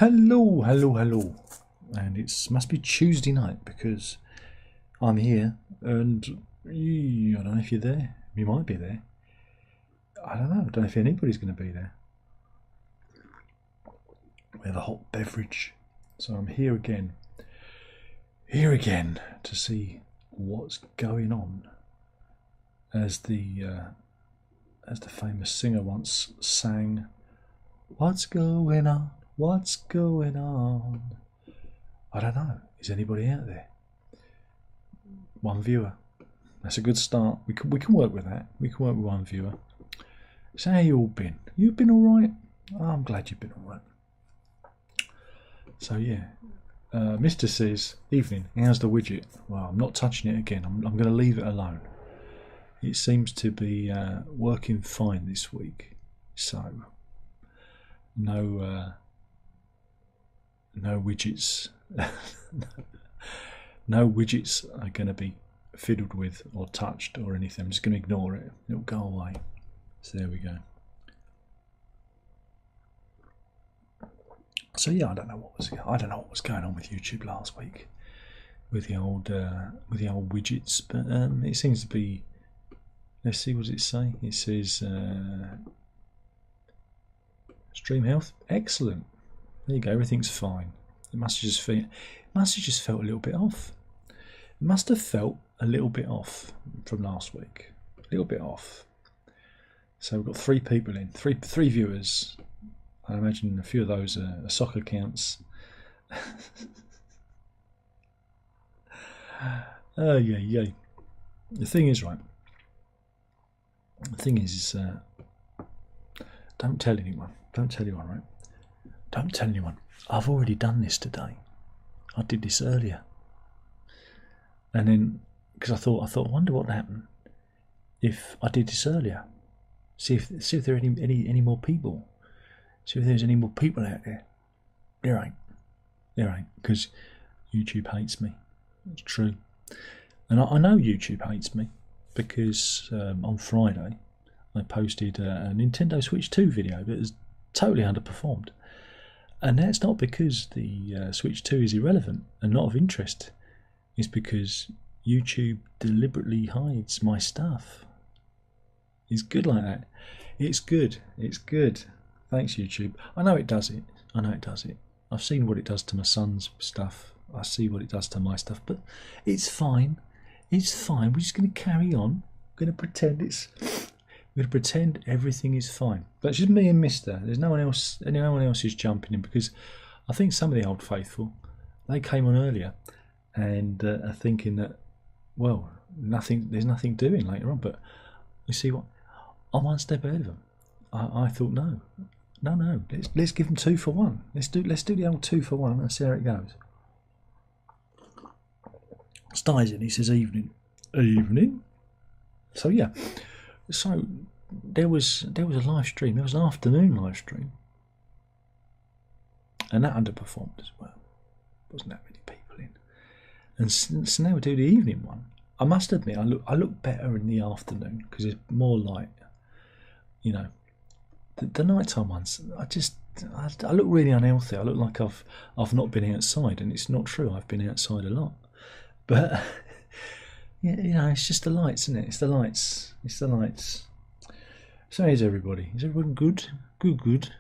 Hello, hello, hello. And it must be Tuesday night because I'm here and I don't know if you're there. You might be there. I don't know. I don't know if anybody's going to be there. We have a hot beverage. So I'm here again. Here again to see what's going on. As the famous singer once sang, "What's going on? What's going on?" I don't know. Is anybody out there? One viewer. That's a good start. We can work with that. We can work with one viewer. So how you all been? You've been all right? Oh, I'm glad you've been all right. So yeah, Mr. says, "Evening. How's the widget?" Well, I'm not touching it again. I'm going to leave it alone. It seems to be working fine this week. So no widgets. No widgets are going to be fiddled with or touched or anything. I'm just going to ignore it. It'll go away. So there we go. So yeah, I don't know what was going on with YouTube last week with the old widgets, but it seems to be. Let's see, what does it say? It says stream health, excellent. There you go. Everything's fine. It must have just felt a little bit off. It must have felt a little bit off from last week. A little bit off. So we've got 3 people in, three viewers. I imagine a few of those are soccer accounts. Yeah. The thing is, right. The thing is, don't tell anyone. Don't tell anyone, right? Don't tell anyone. I've already done this today. I did this earlier, and then because I thought, I wonder what would happen if I did this earlier. See if there are any more people. See if there's any more people out there. There ain't, because YouTube hates me. It's true, and I know YouTube hates me because on Friday I posted a Nintendo Switch 2 video that has totally underperformed. And that's not because the Switch 2 is irrelevant and not of interest. It's because YouTube deliberately hides my stuff. It's good like that. It's good. It's good. Thanks, YouTube. I know it does it. I've seen what it does to my son's stuff. I see what it does to my stuff. But it's fine. It's fine. We're just going to carry on. We're going to pretend everything is fine. But it's just me and Mister. There's no one else. Anyone else is jumping in because I think some of the old faithful, they came on earlier and are thinking that, well, there's nothing doing later on. But you see what? I'm one step ahead of them. I thought no. Let's give them 2 for 1. Let's do the old 2 for 1 and see how it goes. Styes in. He says evening. So yeah. So there was a live stream. There was an afternoon live stream, and that underperformed as well. Wasn't that many people in, and so now we do the evening one. I must admit, I look better in the afternoon because it's more light. You know, the nighttime ones. I look really unhealthy. I look like I've not been outside, and it's not true. I've been outside a lot, but. Yeah, you know, it's just the lights, isn't it? It's the lights. So here's everybody. Is everyone good? Good.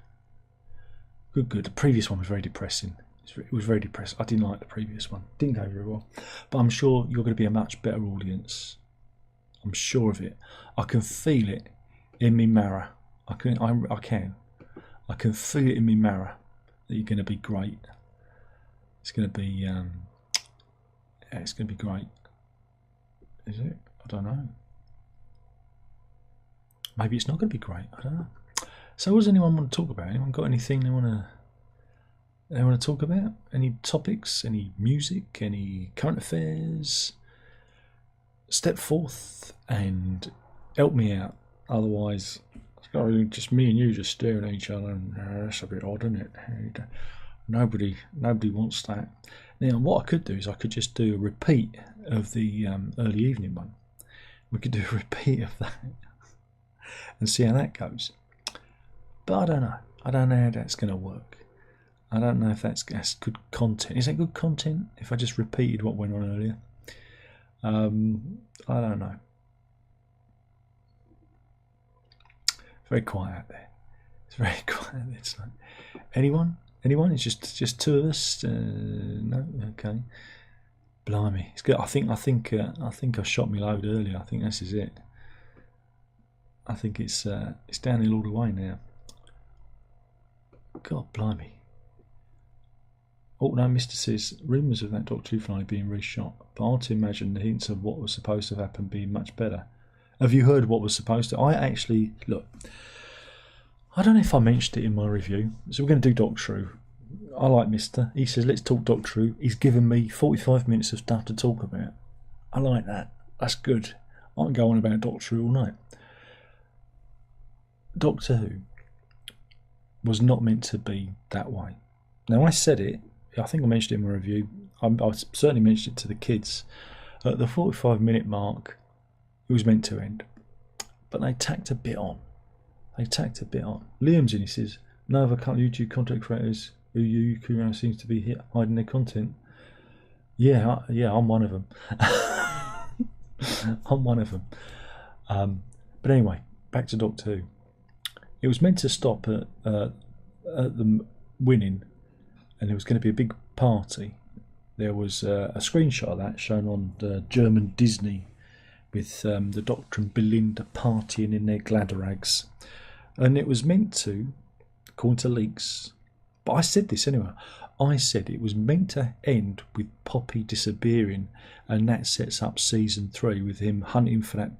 The previous one was very depressing. It was very depressing. I didn't like the previous one. Didn't go very well. But I'm sure you're going to be a much better audience. I'm sure of it. I can feel it in me marrow. I can feel it in me marrow that you're going to be great. It's going to be it's going to be great. Is it? I don't know. Maybe it's not going to be great. I don't know. So, what does anyone want to talk about? Anyone got anything they want to talk about? Any topics? Any music? Any current affairs? Step forth and help me out. Otherwise, it's got to be just me and you just staring at each other, and that's a bit odd, isn't it? Nobody wants that. Now, what I could do is I could just do a repeat of the early evening one. We could do a repeat of that and see how that goes. But I don't know how that's going to work. I don't know if that's good content. Is that good content if I just repeated what went on earlier? I don't know. Very quiet out there. It's very quiet. It's like, anyone? It's just two of us. No, okay. Blimey, it's good. I think I shot me load earlier. I think this is it. I think it's downhill all the way now. God, blimey. Oh no, Mister says rumours of that Doctor Who finale being reshot, but hard to imagine the hints of what was supposed to happen being much better. Have you heard what was supposed to? I actually look. I don't know if I mentioned it in my review. So we're going to do Doctor Who. I like Mister. He says let's talk Doctor Who. He's given me 45 minutes of stuff to talk about. I like that. That's good. I can go on about Doctor Who all night. Doctor Who was not meant to be that way. Now I said it. I think I mentioned it in my review. I certainly mentioned it to the kids. At the 45-minute mark, it was meant to end, but they tacked a bit on. Liam's in. He says, "No other YouTube content creators who you seems to be hiding their content." Yeah, I'm one of them. I'm one of them. But anyway, back to Doctor Who. It was meant to stop at them winning, and there was going to be a big party. There was a screenshot of that shown on the German Disney with the Doctor and Belinda partying in their gladrags. And it was meant to, according to leaks, but I said this anyway, I said it was meant to end with Poppy disappearing, and that sets up season 3 with him hunting for that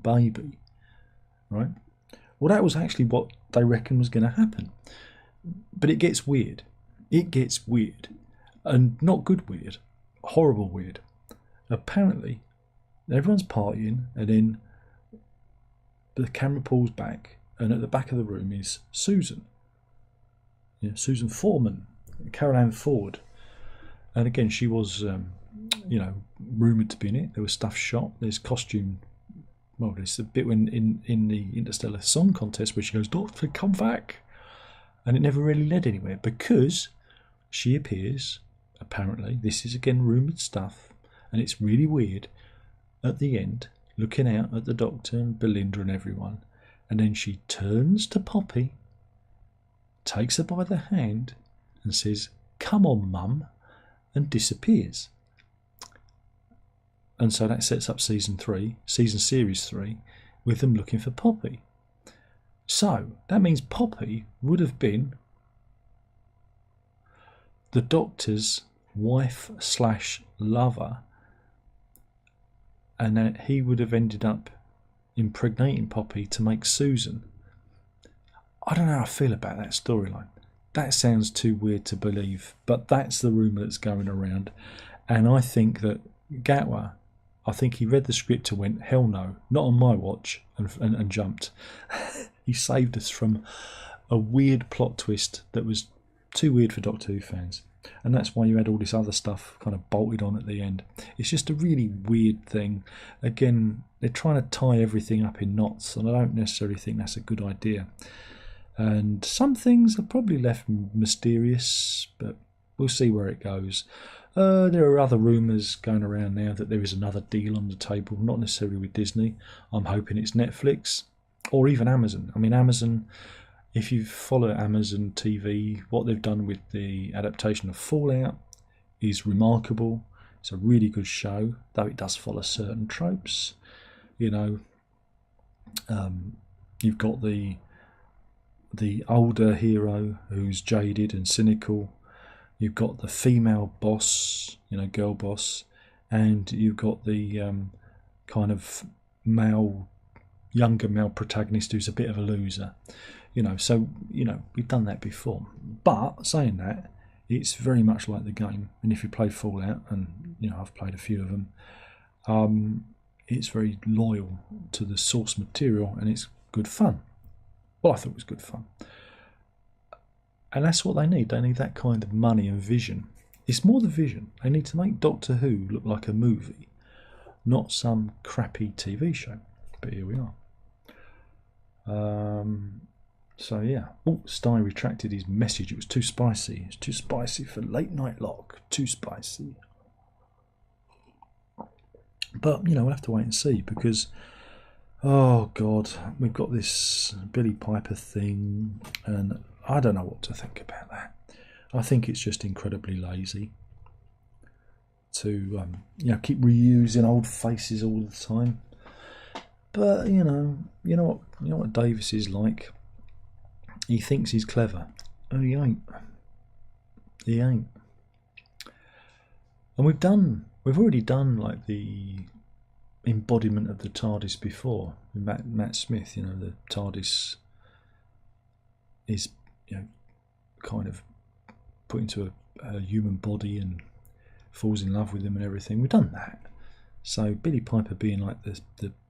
baby, right? Well, that was actually what they reckon was going to happen. But it gets weird. And not good weird, horrible weird. Apparently, everyone's partying, and then the camera pulls back, and at the back of the room is Susan. Yeah, Susan Foreman, Carol Ann Ford. And again, she was, rumoured to be in it. There was stuff shot. There's costume. Well, there's a bit when in the Interstellar Song Contest where she goes, "Doctor, come back," and it never really led anywhere because she appears. Apparently, this is again rumoured stuff, and it's really weird. At the end, looking out at the Doctor and Belinda and everyone, and then she turns to Poppy, takes her by the hand, and says, "Come on, Mum," and disappears. And so that sets up season series 3, with them looking for Poppy. So that means Poppy would have been the Doctor's wife/lover, and that he would have ended up impregnating Poppy to make Susan. I don't know how I feel about that storyline. That sounds too weird to believe, but that's the rumour that's going around. And I think that Gatwa, I think he read the script and went, "Hell no, not on my watch," and jumped. He saved us from a weird plot twist that was too weird for Doctor Who fans. And that's why you had all this other stuff kind of bolted on at the end. It's just a really weird thing. Again, they're trying to tie everything up in knots, and I don't necessarily think that's a good idea. And some things are probably left mysterious, but we'll see where it goes. There are other rumours going around now that there is another deal on the table, not necessarily with Disney. I'm hoping it's Netflix or even Amazon. I mean, Amazon, if you follow Amazon TV, what they've done with the adaptation of Fallout is remarkable. It's a really good show, though it does follow certain tropes. You've got the older hero who's jaded and cynical. You've got the female boss, girl boss, and you've got the kind of younger male protagonist who's a bit of a loser. So we've done that before. But saying that, it's very much like the game. And if you play Fallout, and I've played a few of them, it's very loyal to the source material, and it's good fun. Well, I thought it was good fun. And that's what they need. They need that kind of money and vision. It's more the vision. They need to make Doctor Who look like a movie, not some crappy TV show. But here we are. So yeah. Oh, Sty retracted his message. It was too spicy. It's too spicy for late night lock. Too spicy. But you know, we'll have to wait and see, because oh god, we've got this Billy Piper thing, and I don't know what to think about that. I think it's just incredibly lazy to you know, keep reusing old faces all the time. But you know what Davis is like. He thinks he's clever. Oh, he ain't. He ain't. And we've already done like the embodiment of the TARDIS before. Matt Smith, you know, the TARDIS is, you know, kind of put into a human body and falls in love with him and everything. We've done that. So Billy Piper being like the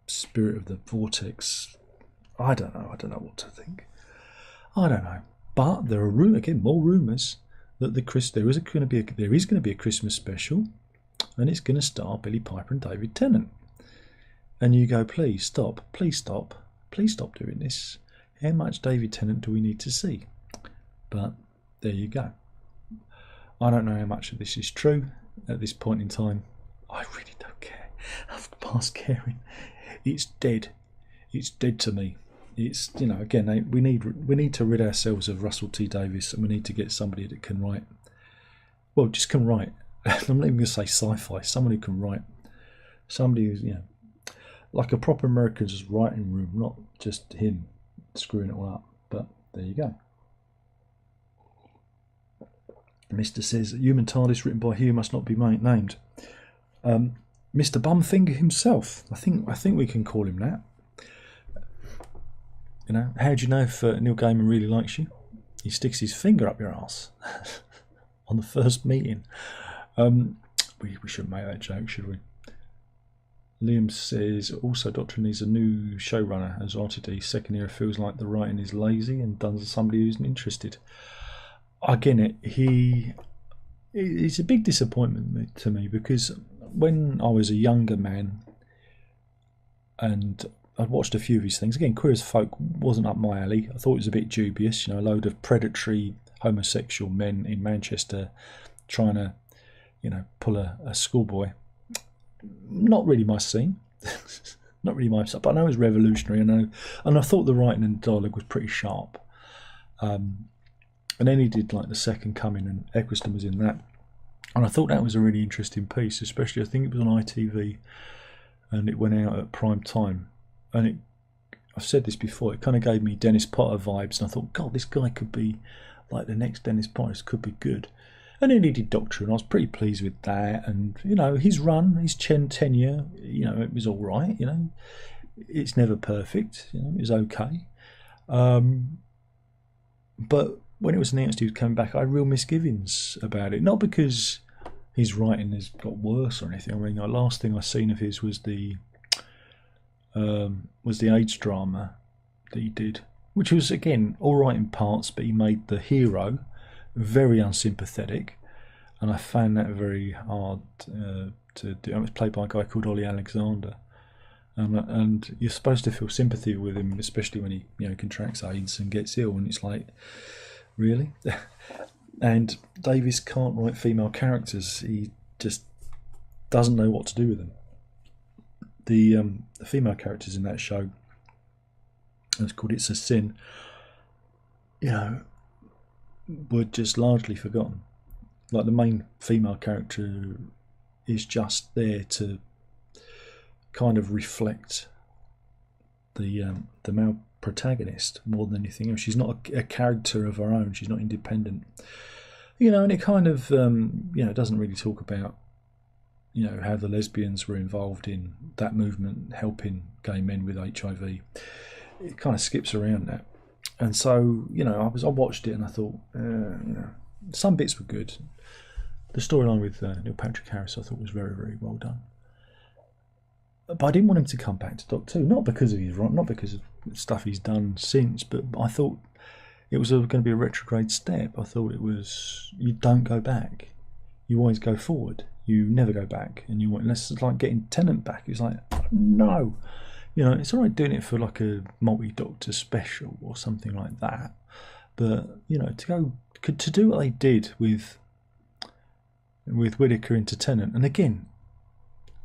spirit of the vortex, I don't know what to think. I don't know. But there are more rumours that there is going to be a Christmas special, and it's going to star Billy Piper and David Tennant. And you go, please stop doing this. How much David Tennant do we need to see? But there you go. I don't know how much of this is true at this point in time. I really don't care. I've past caring. It's dead. It's dead to me. It's, you know, again, we need to rid ourselves of Russell T Davies, and we need to get somebody that can write. Well, just can write. I'm not even going to say sci-fi. Someone who can write. Somebody who's, you know, like a proper American's writing room, not just him screwing it all up. But there you go. Mr. says, human TARDIS written by Hugh must not be named. Mr. Bumfinger himself. I think we can call him that. You know, how do you know if Neil Gaiman really likes you? He sticks his finger up your ass on the first meeting. We shouldn't make that joke, should we? Liam says, also Doctor needs a new showrunner as RTD. Second era feels like the writing is lazy and done to somebody who isn't interested. Again, it's a big disappointment to me, because when I was a younger man and I'd watched a few of his things, again, Queer as Folk wasn't up my alley. I thought it was a bit dubious, you know, a load of predatory homosexual men in Manchester trying to, you know, pull a schoolboy. Not really my scene. Not really my stuff, but I know it was revolutionary. And I thought the writing and dialogue was pretty sharp. And then he did like The Second Coming, and Eccleston was in that. And I thought that was a really interesting piece, especially I think it was on ITV and it went out at prime time. And I've said this before, it kind of gave me Dennis Potter vibes, and I thought, God, this guy could be like the next Dennis Potter. This could be good. And then he did Doctor, and I was pretty pleased with that. And, you know, his run, his tenure, you know, it was all right, you know. It's never perfect, you know, it was okay. But when it was announced he was coming back, I had real misgivings about it. Not because his writing has got worse or anything. I mean, the last thing I seen of his was the AIDS drama that he did, which was, again, all right in parts, but he made the hero very unsympathetic, and I found that very hard to do. It was played by a guy called Ollie Alexander, and you're supposed to feel sympathy with him, especially when he, you know, contracts AIDS and gets ill, and it's like, really? And Davies can't write female characters. He just doesn't know what to do with them. The female characters in that show, it's called It's a Sin, you know, were just largely forgotten. Like, the main female character is just there to kind of reflect the male protagonist more than anything else. She's not a character of her own. She's not independent, you know. And it kind of you know, doesn't really talk about, you know, how the lesbians were involved in that movement, helping gay men with HIV. It kind of skips around that. And so, you know, I watched it and I thought, you know, some bits were good. The storyline with Neil Patrick Harris I thought was very, very well done. But I didn't want him to come back to Doctor Who, not because of stuff he's done since, but I thought it was going to be a retrograde step. I thought it was, you don't go back. You always go forward. You never go back. And unless it's like getting Tennant back, it's like, no, You know, it's all right doing it for like a multi-doctor special or something like that, but you know, to do what they did with Whittaker into Tennant, and again,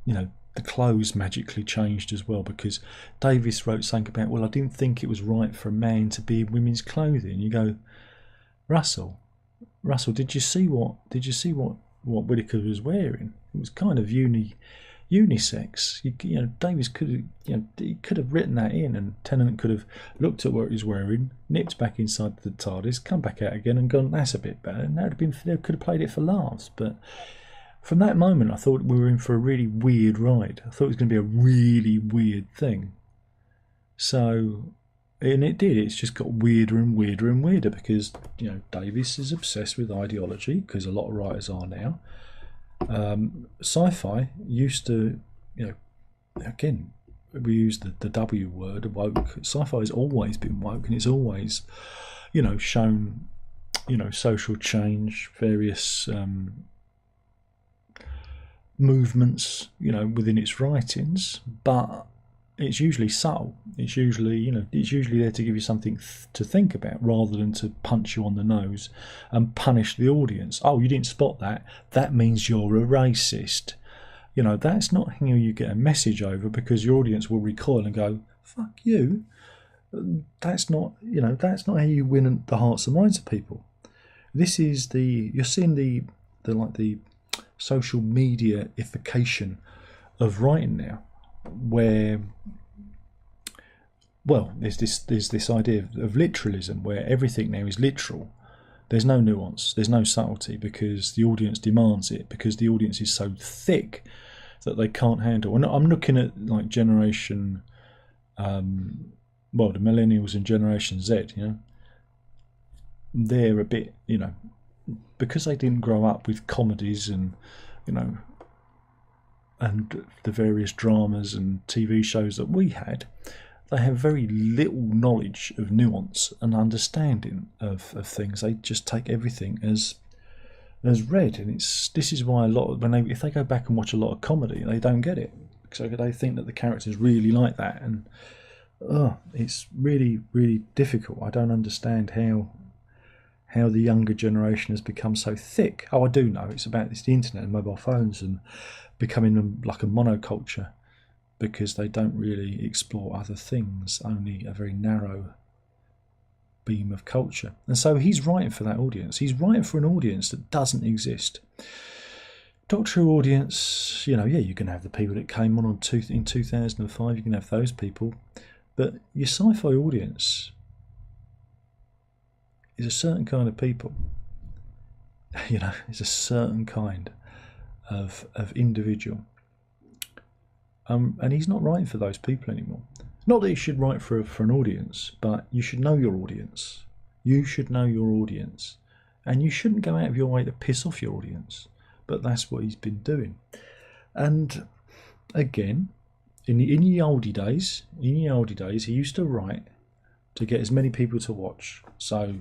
you know, the clothes magically changed as well, because Davis wrote something about, well, I didn't think it was right for a man to be in women's clothing. You go, Russell, did you see what Whittaker was wearing? It was kind of unisex. You know, Davis could have written that in, and Tennant could have looked at what he was wearing, nipped back inside the TARDIS, come back out again, and gone, that's a bit better. And they could have played it for laughs. But from that moment, I thought we were in for a really weird ride. I thought it was going to be a really weird thing. So, and it did. It's just got weirder and weirder and weirder, because you know, Davis is obsessed with ideology, because a lot of writers are now. Sci-fi used to, you know, again, we use the W word, woke. Sci-fi has always been woke, and it's always, you know, shown, you know, social change, various movements, you know, within its writings, but it's usually subtle. It's usually, you know, it's usually there to give you something to think about, rather than to punch you on the nose and punish the audience. Oh, you didn't spot that. That means you're a racist. You know, that's not how you get a message over, because your audience will recoil and go, "Fuck you." That's not, you know, that's not how you win the hearts and minds of people. This is you're seeing the social media-ification of writing now, where, well, there's this idea of literalism, where everything now is literal. There's no nuance, there's no subtlety, because the audience demands it, because the audience is so thick that they can't handle. And I'm looking at like generation, well, the millennials and Generation Z. You know, they're a bit, you know, because they didn't grow up with comedies and, you know, and the various dramas and TV shows that we had, they have very little knowledge of nuance and understanding of things. They just take everything as read, and this is why a lot of, if they go back and watch a lot of comedy, they don't get it, because they think that the characters really like that, and it's really, really difficult. I don't understand how the younger generation has become so thick. Oh, I do know, it's the internet and mobile phones and becoming like a monoculture, because they don't really explore other things, only a very narrow beam of culture. And so he's writing for that audience. He's writing for an audience that doesn't exist. Doctor Who audience, you know, yeah, you can have the people that came on in 2005, you can have those people, but your sci-fi audience is a certain kind of people. You know, it's a certain kind of individual. And he's not writing for those people anymore. Not that he should write for an audience, but you should know your audience. You should know your audience. And you shouldn't go out of your way to piss off your audience. But that's what he's been doing. And again, in the oldie days, he used to write to get as many people to watch. So,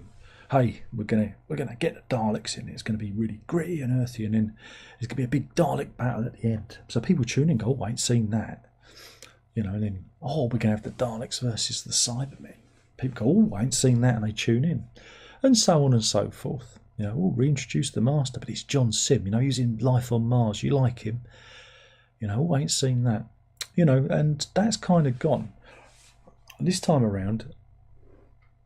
hey, we're gonna get the Daleks in. It's gonna be really gritty and earthy, and then there's gonna be a big Dalek battle at the end. So people tune in and go, oh, I ain't seen that. You know, and then, oh, we're gonna have the Daleks versus the Cybermen. People go, oh, I ain't seen that, and they tune in. And so on and so forth. You know, oh, reintroduce the Master, but it's John Sim, you know, he's in Life on Mars, you like him. You know, oh, I ain't seen that. You know, and that's kind of gone. This time around,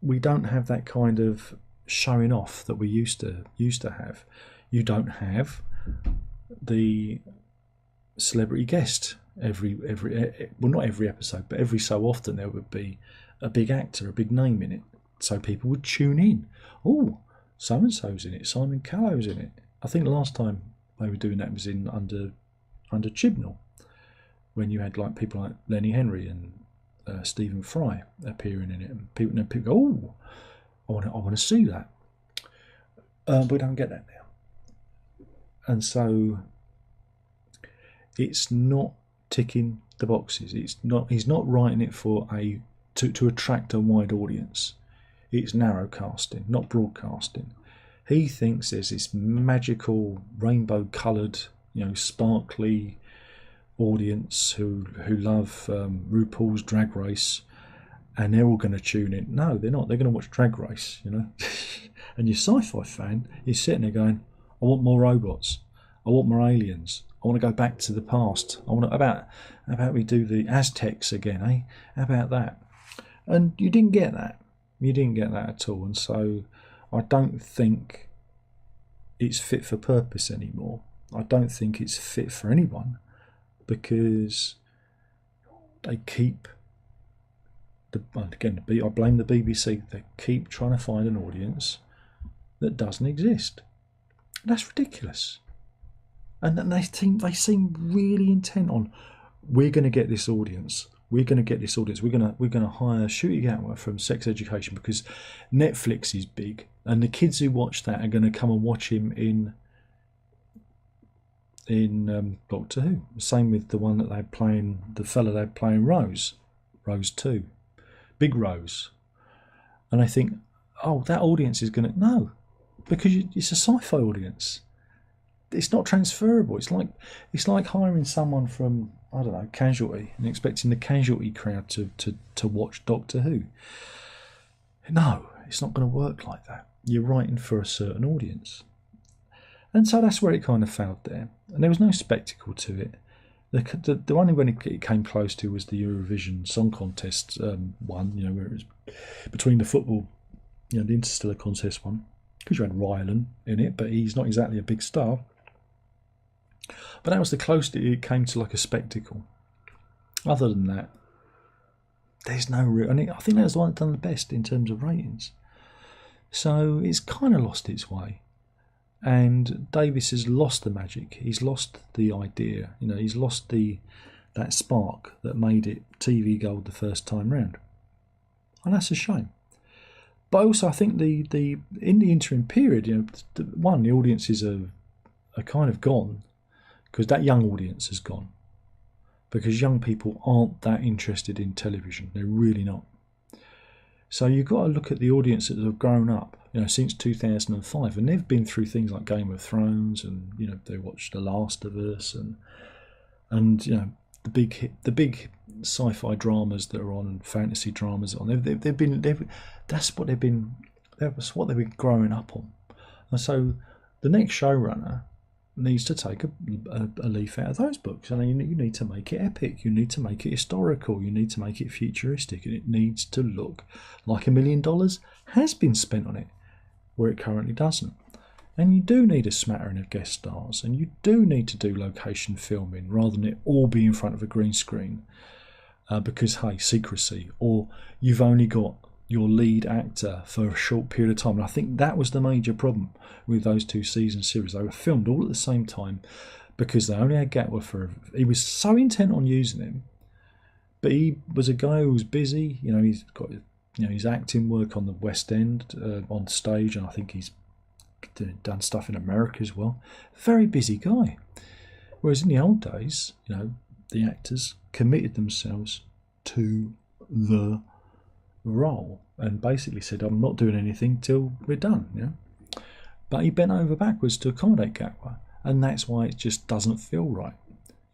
we don't have that kind of showing off that we used to have. You don't have the celebrity guest every well, not every episode, but every so often there would be a big actor, a big name in it, so people would tune in. Oh, so and so's in it, Simon Callow's in it. I think the last time they were doing that was in under Chibnall, when you had like people like Lenny Henry and Stephen Fry appearing in it, and people go, oh, I want to see that. We don't get that now, and so it's not ticking the boxes. He's not writing it for to attract a wide audience. It's narrow casting, not broadcasting. He thinks there's this magical rainbow coloured, you know, sparkly audience who love RuPaul's Drag Race, and they're all going to tune in. No, they're not. They're going to watch Drag Race, you know. And your sci-fi fan is sitting there going, I want more robots. I want more aliens. I want to go back to the past. I want to, about we do the Aztecs again, eh? How about that? And you didn't get that. You didn't get that at all. And so I don't think it's fit for purpose anymore. I don't think it's fit for anyone, because they keep, again, I blame the BBC. They keep trying to find an audience that doesn't exist. That's ridiculous. And then they seem really intent on, we're going to get this audience. We're going to get this audience. We're going to hire Shooty Gatwa from Sex Education because Netflix is big, and the kids who watch that are going to come and watch him in Doctor Who. Same with the one that they're playing, the fella they're playing Rose 2, Big Rose. And I think, oh, that audience is going to, no, because it's a sci-fi audience. It's not transferable. It's like hiring someone from, I don't know, Casualty, and expecting the Casualty crowd to watch Doctor Who. No, it's not going to work like that. You're writing for a certain audience. And so that's where it kind of failed there. And there was no spectacle to it. The only one it came close to was the Eurovision Song Contest one, you know, where it was between the football, you know, the Interstellar Contest one, because you had Rylan in it, but he's not exactly a big star. But that was the closest it came to like a spectacle. Other than that, there's no real, and I think that was the one that done the best in terms of ratings. So it's kind of lost its way. And Davis has lost the magic. He's lost the idea. You know, he's lost that spark that made it TV gold the first time round, and that's a shame. But also, I think the in the interim period, you know, the audiences are kind of gone, because that young audience has gone, because young people aren't that interested in television. They're really not. So you've got to look at the audience that have grown up, you know, since 2005, and they've been through things like Game of Thrones, and you know, they watched The Last of Us, and you know, the big sci-fi dramas that are on, fantasy dramas on. That's what they've been growing up on. And so the next showrunner needs to take a leaf out of those books, and you need to make it epic, you need to make it historical, you need to make it futuristic, and it needs to look like $1 million has been spent on it, where it currently doesn't. And you do need a smattering of guest stars, and you do need to do location filming rather than it all be in front of a green screen, because hey, secrecy, or you've only got your lead actor for a short period of time. And I think that was the major problem with those two season series. They were filmed all at the same time because they only had Gatwa he was so intent on using him, but he was a guy who was busy. You know, he's got, you know, his acting work on the West End, on stage, and I think he's done stuff in America as well. Very busy guy. Whereas in the old days, you know, the actors committed themselves to the role and basically said, I'm not doing anything till we're done, you know. But he bent over backwards to accommodate Gatwa, and that's why it just doesn't feel right,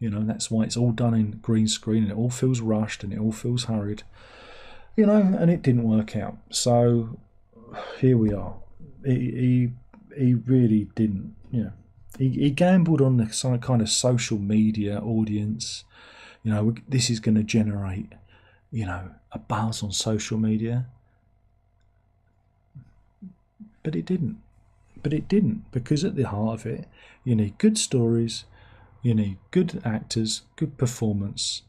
you know. That's why it's all done in green screen, and it all feels rushed, and it all feels hurried, you know, and it didn't work out. So here we are. He really didn't, you know, he gambled on the some kind of social media audience, you know, this is going to generate, you know, a buzz on social media. But it didn't. Because at the heart of it, you need good stories, you need good actors, good performance,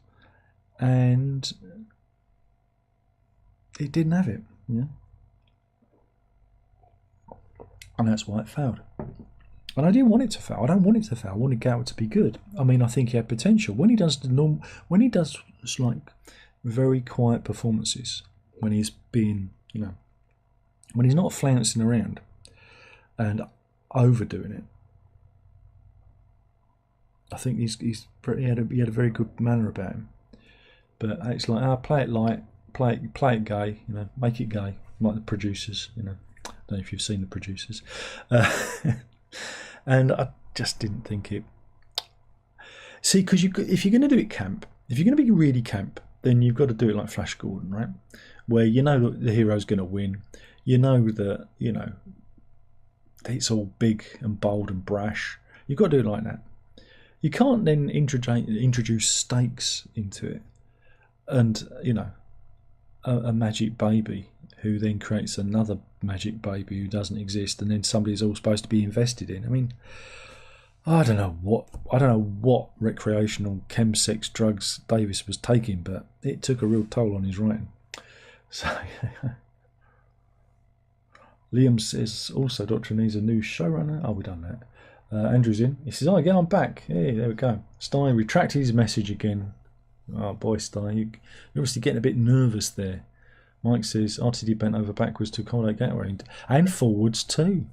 and it didn't have it, you know? And that's why it failed. And I didn't want it to fail. I don't want it to fail. I wanted Gatwa to be good. I mean, I think he had potential. When he does like very quiet performances, when he's being, you know, when he's not flouncing around and overdoing it, I think he had a very good manner about him. But it's like, play it light, play it gay, you know, make it gay, like the producers, you know. I don't know if you've seen the producers, and I just didn't think it. See, because if you're going to do it camp, if you're going to be really camp, then you've got to do it like Flash Gordon, right? Where you know that the hero's going to win. You know that, you know, it's all big and bold and brash. You've got to do it like that. You can't then introduce stakes into it. And, you know, a magic baby who then creates another magic baby who doesn't exist, and then somebody's all supposed to be invested in. I mean, I don't know what recreational chemsex drugs Davis was taking, but it took a real toll on his writing. So Liam says also Doctor needs a new showrunner. Oh, we've done that. Andrew's in. He says, "Oh, again, I'm back." Hey, there we go. Stein retracted his message again. Oh boy, Stein, you're obviously getting a bit nervous there. Mike says RTD bent over backwards to accommodate Gateway and forwards too.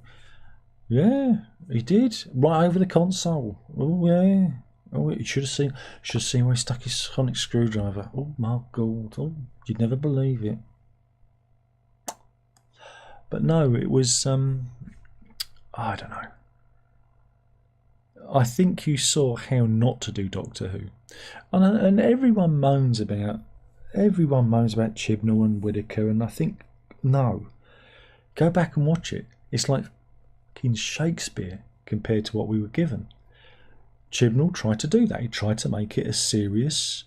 Yeah, he did, right over the console. Oh yeah. Oh, you should have seen where he stuck his sonic screwdriver. Oh my God! Oh, you'd never believe it. But no, it was I don't know. I think you saw how not to do Doctor Who, and everyone moans about Chibnall and Whittaker, and I think no, go back and watch it. It's like fucking Shakespeare compared to what we were given. Chibnall tried to do that. He tried to make it a serious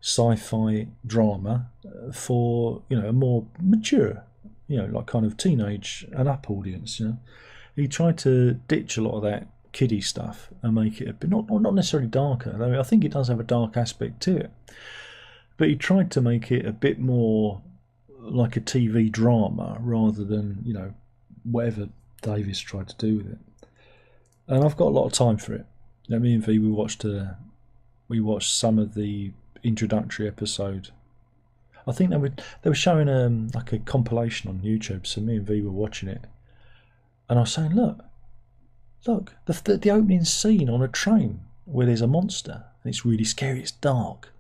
sci-fi drama for, you know, a more mature, you know, like kind of teenage and up audience. You know, he tried to ditch a lot of that kiddie stuff and make it a bit not necessarily darker. Though I think it does have a dark aspect to it, but he tried to make it a bit more like a TV drama rather than, you know, whatever Davis tried to do with it. And I've got a lot of time for it. Now, me and V, we watched some of the introductory episode. I think they were showing like a compilation on YouTube, so me and V were watching it, and I was saying, look, the opening scene on a train where there's a monster and it's really scary, it's dark,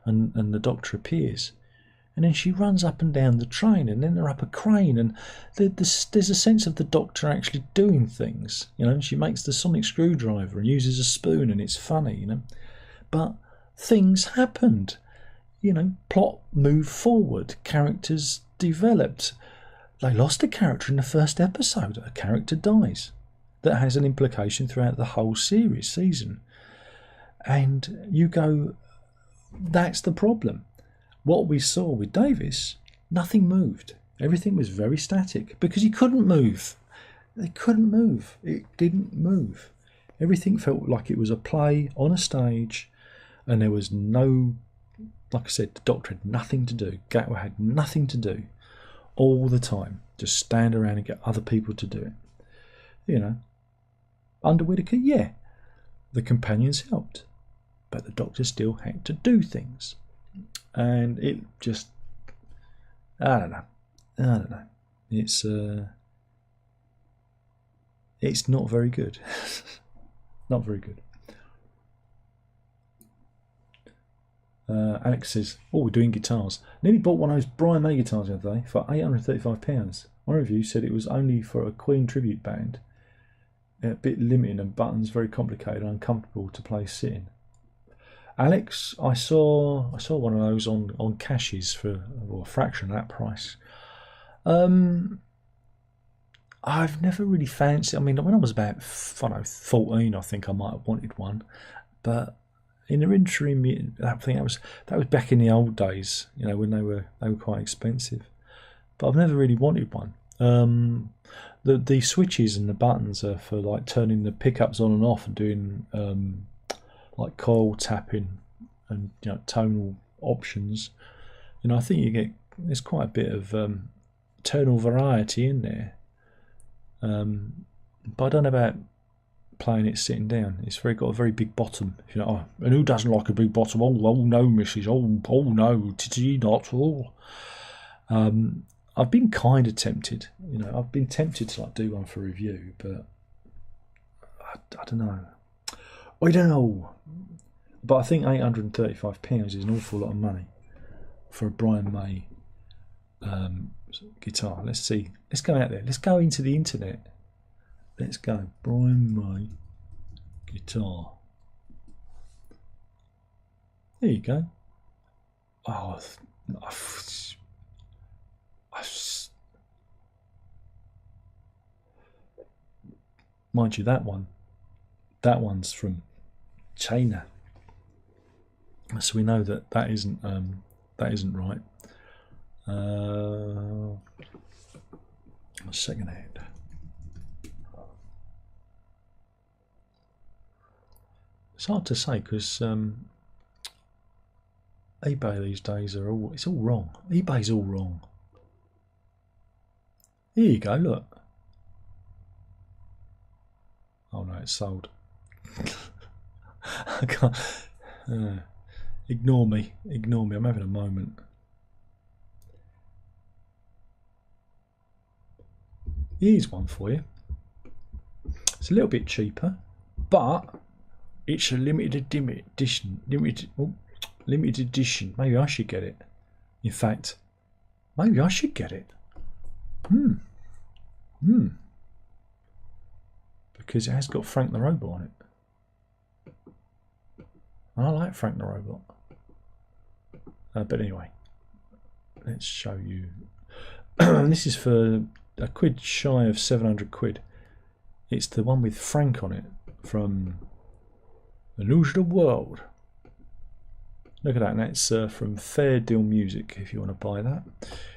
and the Doctor appears, and then she runs up and down the train, and then they're up a crane, and there's a sense of the Doctor actually doing things, you know. She makes the sonic screwdriver and uses a spoon, and it's funny, you know. But things happened, you know. Plot moved forward, characters developed. They lost a character in the first episode. A character dies. That has an implication throughout the whole season. And you go, that's the problem. What we saw with Davis, nothing moved. Everything was very static because he couldn't move. They couldn't move. It didn't move. Everything felt like it was a play on a stage, and there was no, like I said, the Doctor had nothing to do. Gatwa had nothing to do all the time. Just stand around and get other people to do it. You know, under Whittaker, yeah, the companions helped, but the Doctor still had to do things. And it just, I don't know. It's not very good. Not very good. Alex says, "Oh, we're doing guitars. Nearly bought one of those Brian May guitars the other day for £835. One review said it was only for a Queen tribute band. A bit limited and buttons very complicated and uncomfortable to play sitting." Alex, I saw one of those on Cashes for a fraction of that price. I've never really fancied. I mean, when I was about 14, I think I might have wanted one, but in the interim, I think that was back in the old days, you know, when they were quite expensive. But I've never really wanted one. The switches and the buttons are for like turning the pickups on and off and doing like coil tapping and, you know, tonal options. You know, I think there's quite a bit of tonal variety in there. But I don't know about playing it sitting down. It's got a very big bottom. You know, and who doesn't like a big bottom? Oh no, Mrs. Oh no, not all. I've been kind of tempted. You know, I've been tempted to like do one for review, but I don't know. I don't know. But I think £835 is an awful lot of money for a Brian May guitar. Let's see. Let's go out there. Let's go into the internet. Let's go. Brian May guitar. There you go. Oh, mind you, that one's from China, so we know that isn't right. Second hand. It's hard to say because eBay these days it's all wrong. eBay's all wrong. Here you go, look. Oh no, it's sold. I can't. Ignore me. I'm having a moment. Here's one for you. It's a little bit cheaper, but it's a limited edition. Limited edition. Maybe I should get it. In fact, maybe I should get it. Because it has got Frank the Robot on it. I like Frank the Robot. But anyway, let's show you. This is for a quid shy of 700 quid. It's the one with Frank on it from The News of the World. Look at that, and that's from Fair Deal Music if you want to buy that.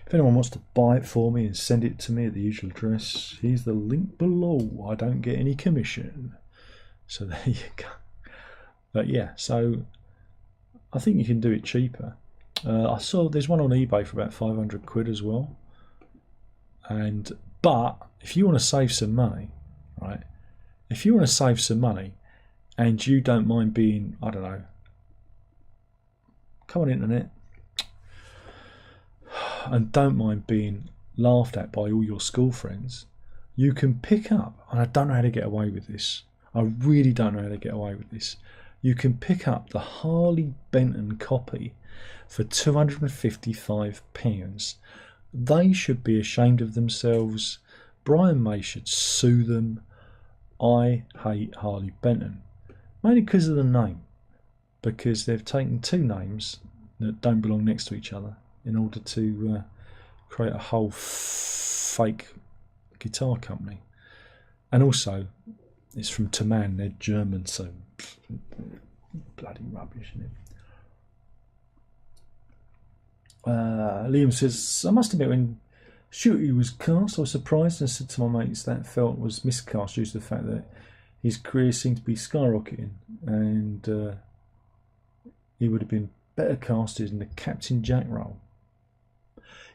If anyone wants to buy it for me and send it to me at the usual address, here's the link below. I don't get any commission. So there you go. But yeah, so I think you can do it cheaper. I saw there's one on eBay for about 500 quid as well. But if you want to save some money, right? If you want to save some money and you don't mind being, I don't know, come on internet and don't mind being laughed at by all your school friends, you can pick up, and I don't know how to get away with this. I really don't know how to get away with this. You can pick up the Harley Benton copy for £255. They should be ashamed of themselves. Brian May should sue them. I hate Harley Benton, mainly because of the name, because they've taken two names that don't belong next to each other in order to create a whole fake guitar company. And also, it's from Taman, they're German, so bloody rubbish, isn't it? Liam says, I must admit, when Shooty was cast, I was surprised and said to my mates that felt was miscast due to the fact that his career seemed to be skyrocketing, and he would have been better casted in the Captain Jack role.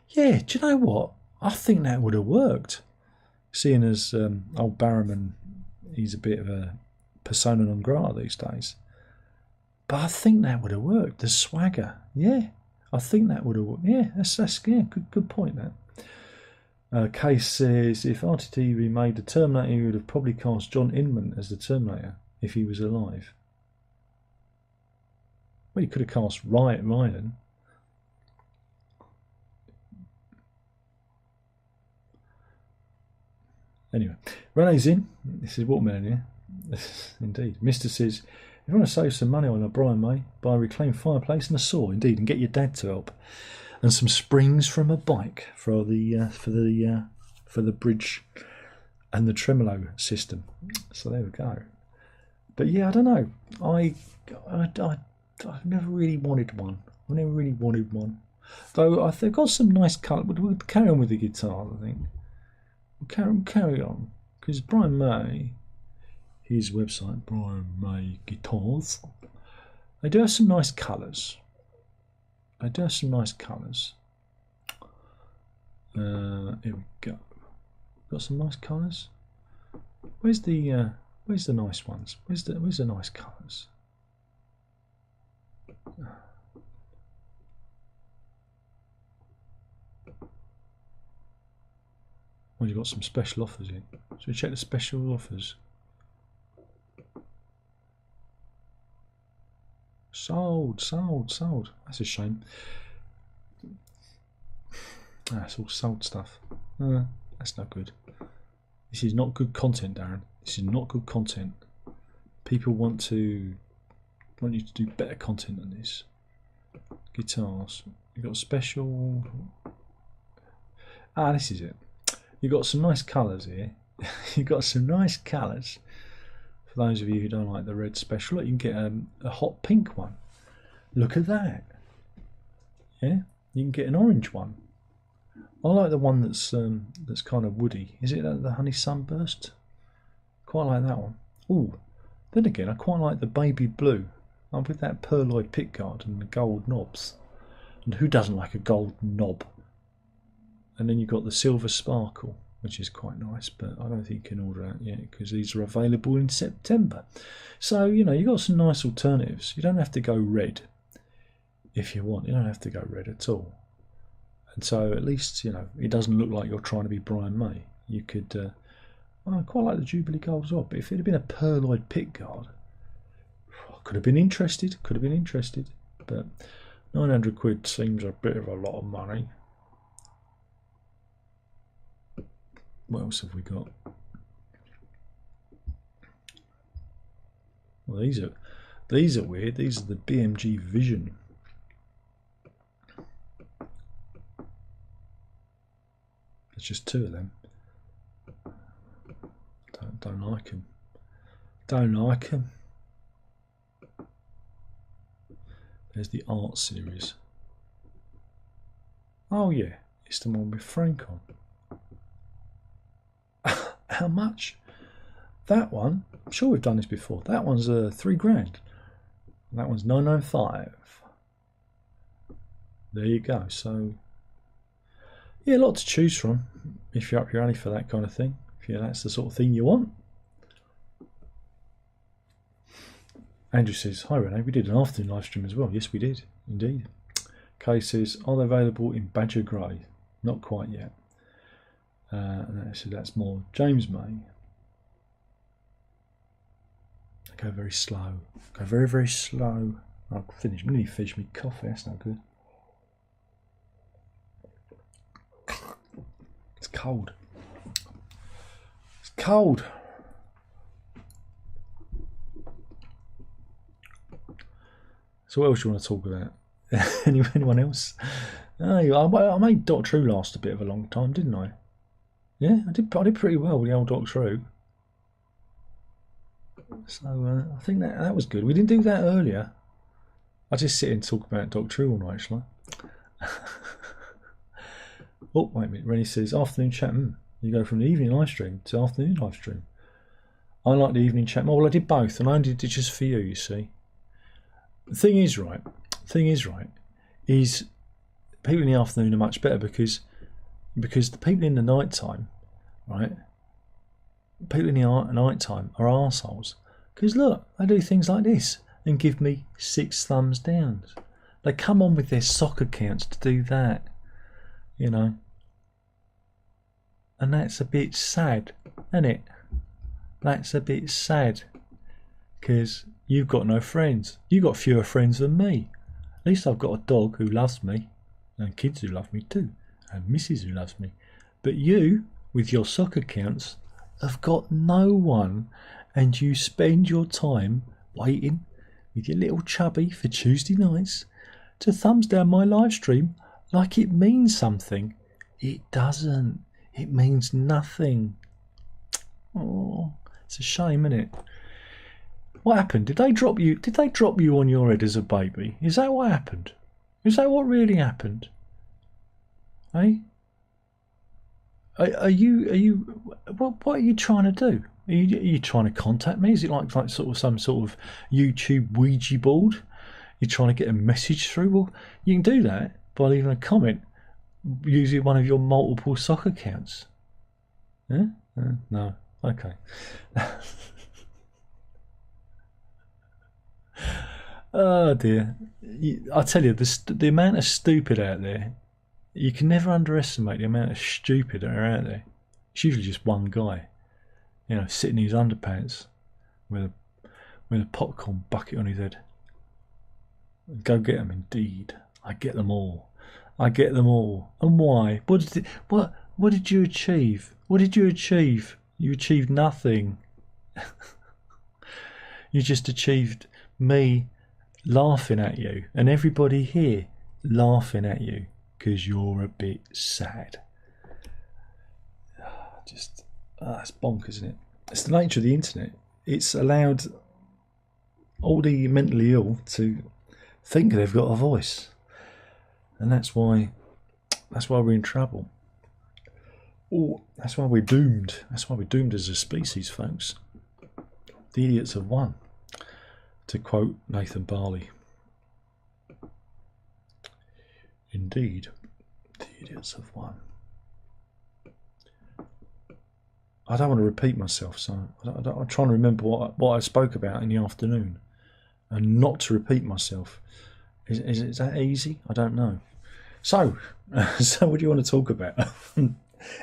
Yeah, do you know what? I think that would have worked. Seeing as old Barrowman, he's a bit of a persona non grata these days. But I think that would have worked. The swagger, yeah. I think that would have worked. Yeah, that's yeah, good point, that. Case says, if RTD remade the Terminator, he would have probably cast John Inman as the Terminator if he was alive. Well, he could have cast Ryan. Anyway, Renee's in. This is Watermelon here. Indeed. Mister says, if you want to save some money on a Brian May, buy a reclaimed fireplace and a saw, indeed, and get your dad to help. And some springs from a bike for the bridge and the tremolo system. So there we go. But yeah, I don't know. I've never really wanted one. Though they've got some nice colour. We'll carry on with the guitar, I think. We'll carry on. Because Brian May, his website, Brian May Guitars, they do have some nice colours. Here we go. Got some nice colours. Where's the nice ones? Where's the nice colours? Well, you've got some special offers in. Should we check the special offers? Sold. That's a shame. That's all sold stuff. That's not good. This is not good content, Darren. This is not good content. People want you to do better content than this. guitars. You've got special. Ah, this is it. You've got some nice colours here. You've got some nice colours. For those of you who don't like the red special, look, you can get a hot pink one. Look at that. Yeah, you can get an orange one. I like the one that's kind of woody. Is it the honey sunburst? Quite like that one. Oh, then again, I quite like the baby blue. I'm with that pearloid pickguard and the gold knobs. And who doesn't like a gold knob? And then you've got the silver sparkle, which is quite nice, but I don't think you can order that yet because these are available in September. So, you know, you've got some nice alternatives. You don't have to go red if you want. You don't have to go red at all. And so at least, you know, it doesn't look like you're trying to be Brian May. You could, I quite like the Jubilee Gold as well, but if it had been a pearloid pickguard, could have been interested, but 900 quid seems a bit of a lot of money. What else have we got? Well, these are weird. These are the BMG Vision. There's just two of them. Don't like them. Don't like them. There's the art series. Oh yeah, it's the one with Frank on. How much? That one, I'm sure we've done this before. That one's £3 grand. That one's 995. There you go. So yeah, a lot to choose from if you're up your alley for that kind of thing. If that's the sort of thing you want. Andrew says, hi Renee, we did an afternoon live stream as well. Yes, we did, indeed. Kay says, are they available in Badger Grey? Not quite yet. So that's more James May. I go very slow. Go very, very slow. I'll finish. I'm nearly finished my coffee. That's not good. It's cold. It's cold. So what else do you want to talk about? Anyone else? I made Doctor Who last a bit of a long time, didn't I? Yeah, I did pretty well with the old Doctor Who. So I think that was good. We didn't do that earlier. I just sit and talk about Doctor Who all night, shall I? Oh, wait a minute. Rennie says, afternoon chat. You go from the evening live stream to afternoon live stream. I like the evening chat more. Well, I did both, and I did it just for you see. The thing is right, is people in the afternoon are much better because the people in the night time, right? People in the night time are arseholes. Because look, they do things like this and give me 6 thumbs down. They come on with their soccer accounts to do that, you know. And that's a bit sad, isn't it? That's a bit sad. Because you've got no friends. You've got fewer friends than me. At least I've got a dog who loves me. And kids who love me too. And missus who loves me. But you, with your soccer accounts, have got no one. And you spend your time waiting with your little chubby for Tuesday nights to thumbs down my live stream like it means something. It doesn't. It means nothing. Oh, it's a shame, isn't it? What happened? Did they drop you? Did they drop you on your head as a baby? Is that what happened? Is that what really happened? Eh? Are you? What are you trying to do? Are you trying to contact me? Is it like sort of some sort of YouTube Ouija board? You're trying to get a message through? Well, you can do that by leaving a comment using one of your multiple soccer accounts. Yeah? No. Okay. Oh dear. I tell you, the amount of stupid out there, you can never underestimate the amount of stupid that are out there. It's usually just one guy, you know, sitting in his underpants with a popcorn bucket on his head. Go get them, indeed. I get them all. I get them all. And why? What did you achieve? What did you achieve? You achieved nothing. You just achieved me laughing at you and everybody here laughing at you because you're a bit sad. It's bonkers, isn't it? It's the nature of the internet. It's allowed all the mentally ill to think they've got a voice, and that's why we're in trouble. That's why we're doomed. That's why we're doomed as a species, folks. The idiots have won, to quote Nathan Barley. Indeed, the idiots have won. I don't want to repeat myself, so I'm trying to remember what I spoke about in the afternoon, and not to repeat myself. Is that easy? I don't know. So what do you want to talk about?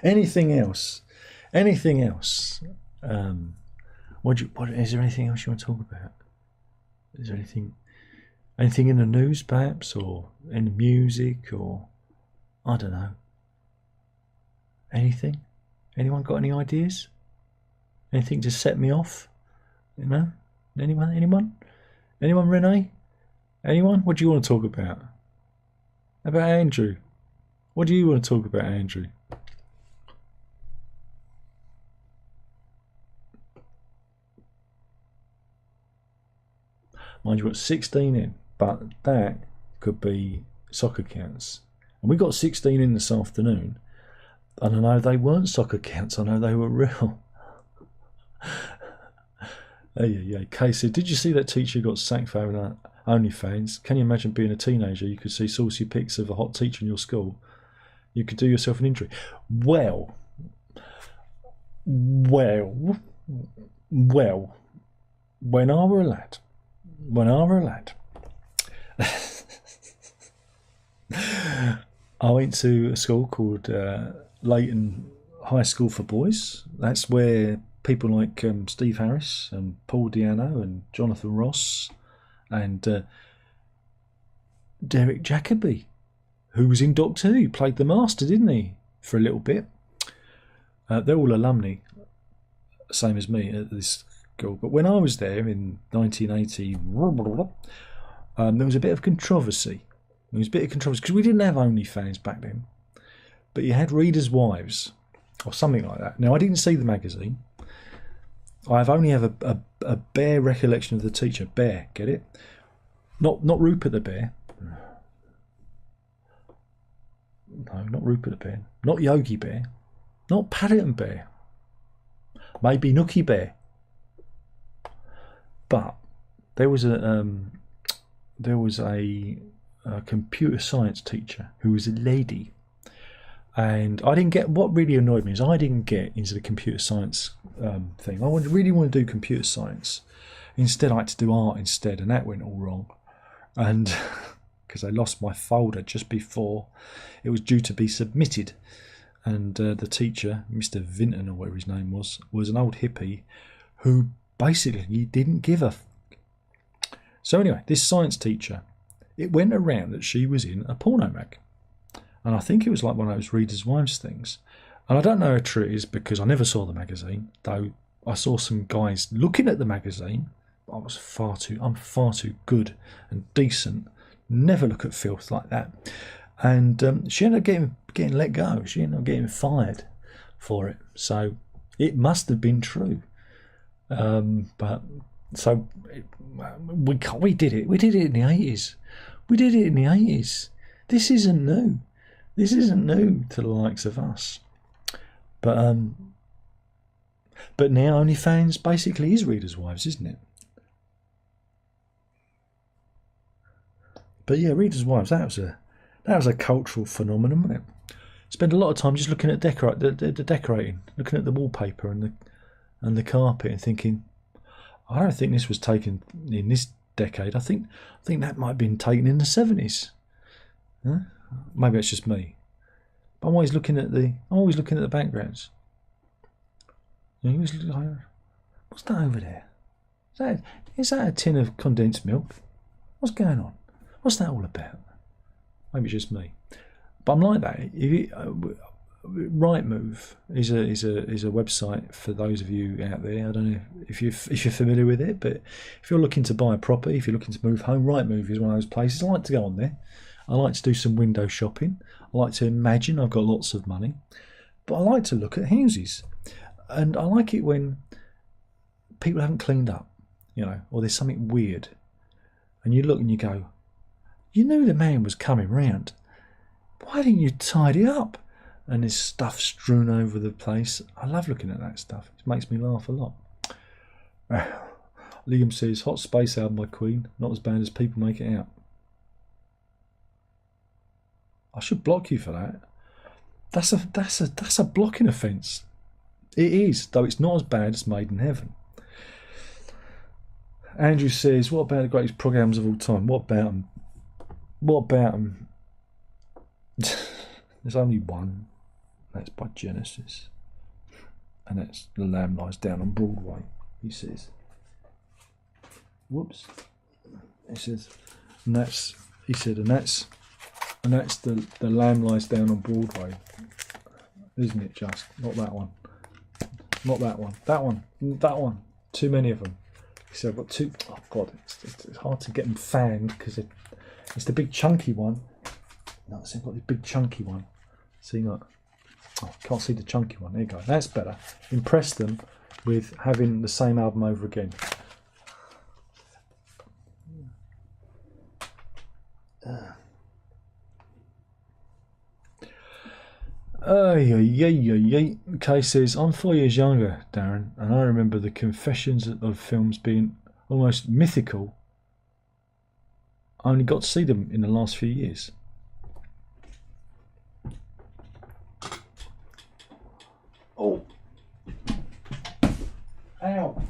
Anything else? Anything else? Is there anything else you want to talk about? Is there anything in the news, perhaps, or in the music, or I don't know? Anything? Anyone got any ideas? Anything to set me off? You know? Anyone? Renee? Anyone? What do you want to talk about? About Andrew? What do you want to talk about, Andrew? Mind you, got 16 in, but that could be soccer counts. And we got 16 in this afternoon. And I know they weren't soccer counts. I know they were real. Yeah. Kay said, did you see that teacher got sacked for having OnlyFans? Can you imagine being a teenager? You could see saucy pics of a hot teacher in your school. You could do yourself an injury. Well. When I were a lad. I went to a school called Leighton High School for Boys. That's where people like Steve Harris and Paul Diano and Jonathan Ross and Derek Jacobi, who was in Doctor Who, played the Master, didn't he, for a little bit. They're all alumni, same as me at this school. But when I was there in 1980, there was a bit of controversy. There was a bit of controversy because we didn't have OnlyFans back then. But you had Readers' Wives or something like that. Now, I didn't see the magazine. I've only have a bare recollection of the teacher. Bear, get it? Not Rupert the Bear. No, not Rupert the Bear. Not Yogi Bear. Not Paddington Bear. Maybe Nookie Bear. But there was a computer science teacher who was a lady. And I didn't get, what really annoyed me is I didn't get into the computer science thing. I really want to do computer science. Instead, I had to do art instead, and that went all wrong. And because I lost my folder just before it was due to be submitted. And the teacher, Mr. Vinton, or whatever his name was an old hippie who basically didn't give a So anyway, this science teacher, it went around that she was in a porno mag. And I think it was like one of those Readers' Wives things. And I don't know how true it is because I never saw the magazine, though I saw some guys looking at the magazine. I'm far too good and decent. Never look at filth like that. And she ended up getting let go. She ended up getting fired for it. So it must have been true. We did it. We did it in the 80s. We did it in the 80s. This isn't new. This isn't new to the likes of us. But now OnlyFans basically is Readers' Wives, isn't it? But yeah, Readers' Wives, that was a cultural phenomenon, wasn't it? Spend a lot of time just looking at the decorating, looking at the wallpaper and the carpet, and thinking, I don't think this was taken in this decade. I think that might have been taken in the 70s. Huh? Maybe it's just me. But I'm always looking at the backgrounds. What's that over there? Is that a tin of condensed milk? What's going on? What's that all about? Maybe it's just me. But I'm like that. Rightmove is a website for those of you out there. I don't know if you're familiar with it, but if you're looking to buy a property, if you're looking to move home, Rightmove is one of those places. I like to go on there. I like to do some window shopping. I like to imagine I've got lots of money. But I like to look at houses. And I like it when people haven't cleaned up, you know, or there's something weird. And you look and you go, you knew the man was coming round. Why didn't you tidy up? And there's stuff strewn over the place. I love looking at that stuff. It makes me laugh a lot. Liam says, Hot Space album by Queen, not as bad as people make it out. I should block you for that. That's a blocking offence. It is, though it's not as bad as Made in Heaven. Andrew says, what about the greatest programmes of all time? What about them? What about them? There's only one. That's by Genesis. And that's The Lamb Lies Down on Broadway, he says. Whoops. He says, and that's, he said, and that's the Lamb Lies Down on Broadway. Isn't it just? Not that one. Not that one. That one. That one. Too many of them. So I've got two. Oh God, it's hard to get them fanned because it's the big chunky one. No, so I've got the big chunky one. See, look. Oh, can't see the chunky one. There you go. That's better. Impress them with having the same album over again. Kay says, I'm 4 years younger, Darren, and I remember the confessions of films being almost mythical. I only got to see them in the last few years. Oh. Ow.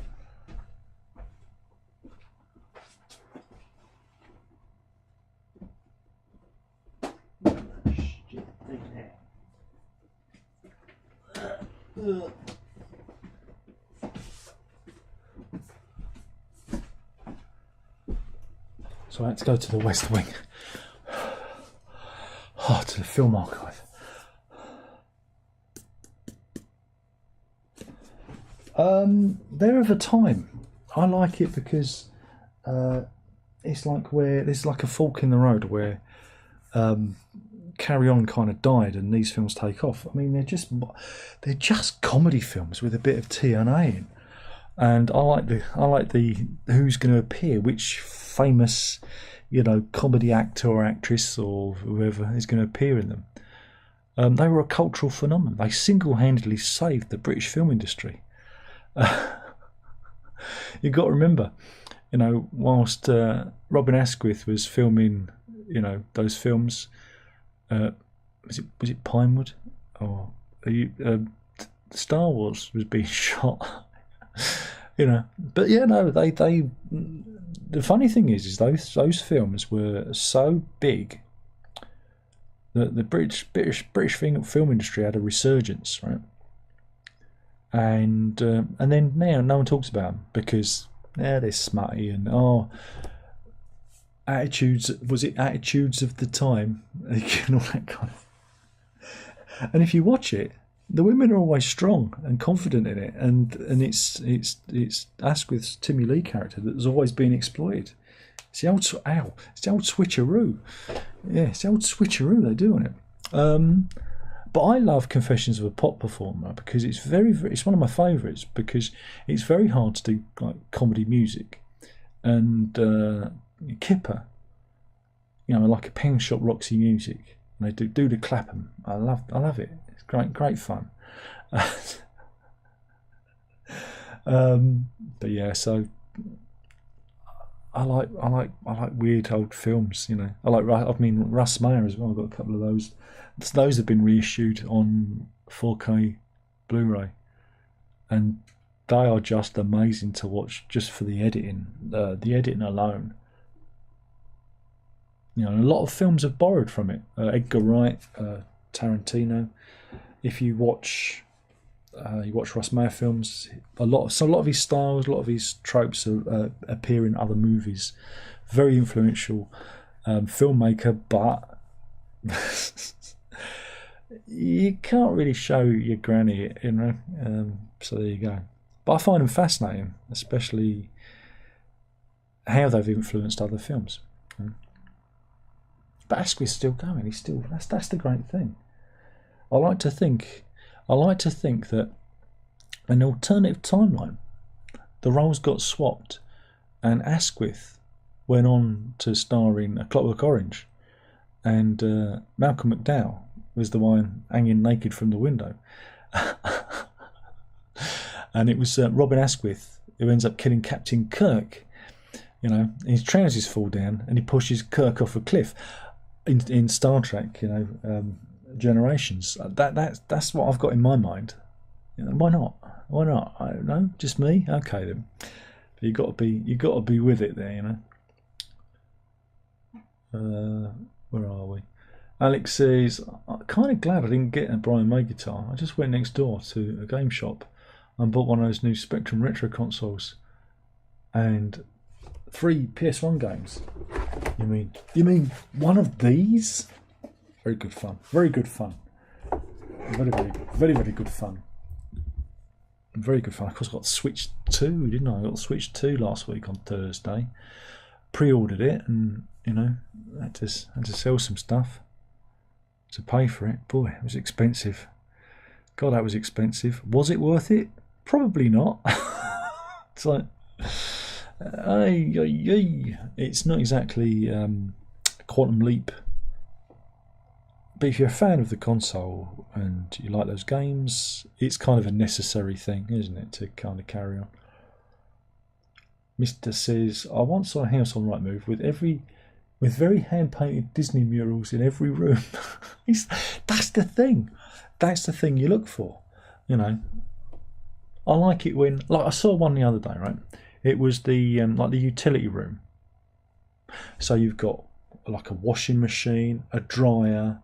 So I had to go to the West Wing. Oh, to the film archive. They're of a time. I like it because it's like where there's like a fork in the road where Carry On kind of died and these films take off. I mean, they're just comedy films with a bit of TNA in. And I like the who's going to appear, which famous, you know, comedy actor or actress or whoever is going to appear in them. They were a cultural phenomenon. They single-handedly saved the British film industry. You've got to remember, you know, whilst Robin Asquith was filming, you know, those films, was it Pinewood or Star Wars was being shot. You know, but yeah, no, they. The funny thing is those films were so big that the British film industry had a resurgence, right? And then now no one talks about them because they're smutty and attitudes. Was it attitudes of the time and all that kind of. And if you watch it, the women are always strong and confident in it, and it's Asquith's Timmy Lee character that's always been exploited. It's the old switcheroo. Yeah, it's the old switcheroo they do on it. But I love Confessions of a Pop Performer because it's it's one of my favourites because it's very hard to do like comedy music, and Kipper, you know, like a Pen Shop Roxy music. And they do the Clapham. I love it. It's great fun. But yeah, so I like weird old films. You know, Russ Meyer as well. I've got a couple of those. Those have been reissued on 4K Blu-ray, and they are just amazing to watch just for the editing. The editing alone. You know, a lot of films have borrowed from it. Edgar Wright, Tarantino. If you watch Russ Meyer films, a lot of his styles, a lot of his tropes appear in other movies. Very influential filmmaker, but you can't really show your granny, you know. So there you go. But I find them fascinating, especially how they've influenced other films. But Asquith's still going. He's still that's the great thing. I like to think that an alternative timeline, the roles got swapped, and Asquith went on to star in A Clockwork Orange, and Malcolm McDowell was the one hanging naked from the window. And it was Robin Asquith who ends up killing Captain Kirk. You know, his trousers fall down and he pushes Kirk off a cliff. In Star Trek, you know, Generations. That's what I've got in my mind. You know, why not? Why not? I don't know. Just me. Okay then. But you got to be with it there. You know. Where are we? Alex says, I'm kind of glad I didn't get a Brian May guitar. I just went next door to a game shop and bought one of those new Spectrum Retro consoles and 3 PS1 games. You mean one of these? Very good fun. Very good fun. Very good fun. Very good fun. Of course, I got Switch 2, didn't I? I got Switch 2 last week on Thursday. Pre-ordered it, and you know, had to sell some stuff to pay for it. Boy, it was expensive. God, that was expensive. Was it worth it? Probably not. It's like, it's not exactly a quantum leap. But if you're a fan of the console and you like those games, it's kind of a necessary thing, isn't it, to kind of carry on. Mr. says, I once saw a house on Rightmove with very hand-painted Disney murals in every room. That's the thing. That's the thing you look for. You know, I like it when, like, I saw one the other day, right? It was the like the utility room. So you've got like a washing machine, a dryer,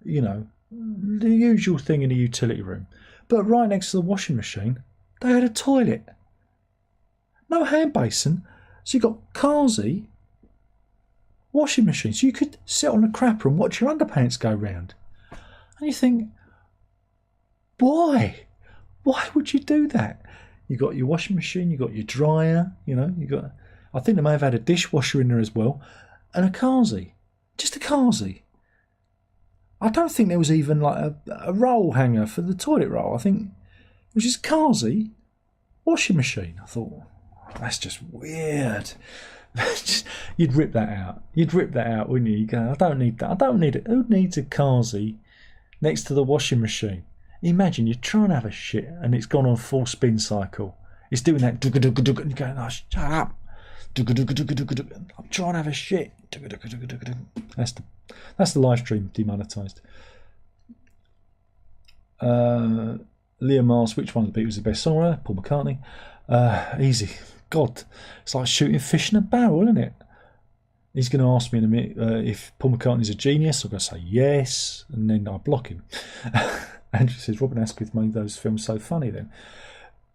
you know, the usual thing in a utility room. But right next to the washing machine, they had a toilet. No hand basin. So you've got Kazi, washing machine. So you could sit on a crapper and watch your underpants go round. And you think, why? Why would you do that? You got your washing machine, you got your dryer, you know, I think they may have had a dishwasher in there as well, and a Kazi. Just a Kazi. I don't think there was even like a roll hanger for the toilet roll. I think it was just Kazi, washing machine. I thought, that's just weird. You'd rip that out. Wouldn't you? You go, I don't need that. I don't need it. Who needs a Kazi next to the washing machine? Imagine you're trying to have a shit and it's gone on full spin cycle. It's doing that, and you're going, oh, shut up. I'm trying to have a shit. That's the live stream demonetised. Liam Mars, which one of the Beatles is the best songwriter? Paul McCartney. Easy. God, it's like shooting fish in a barrel, isn't it? He's going to ask me in a minute if Paul McCartney's a genius. I'm going to say yes, and then I block him. Andrew says Robin Asquith made those films so funny. Then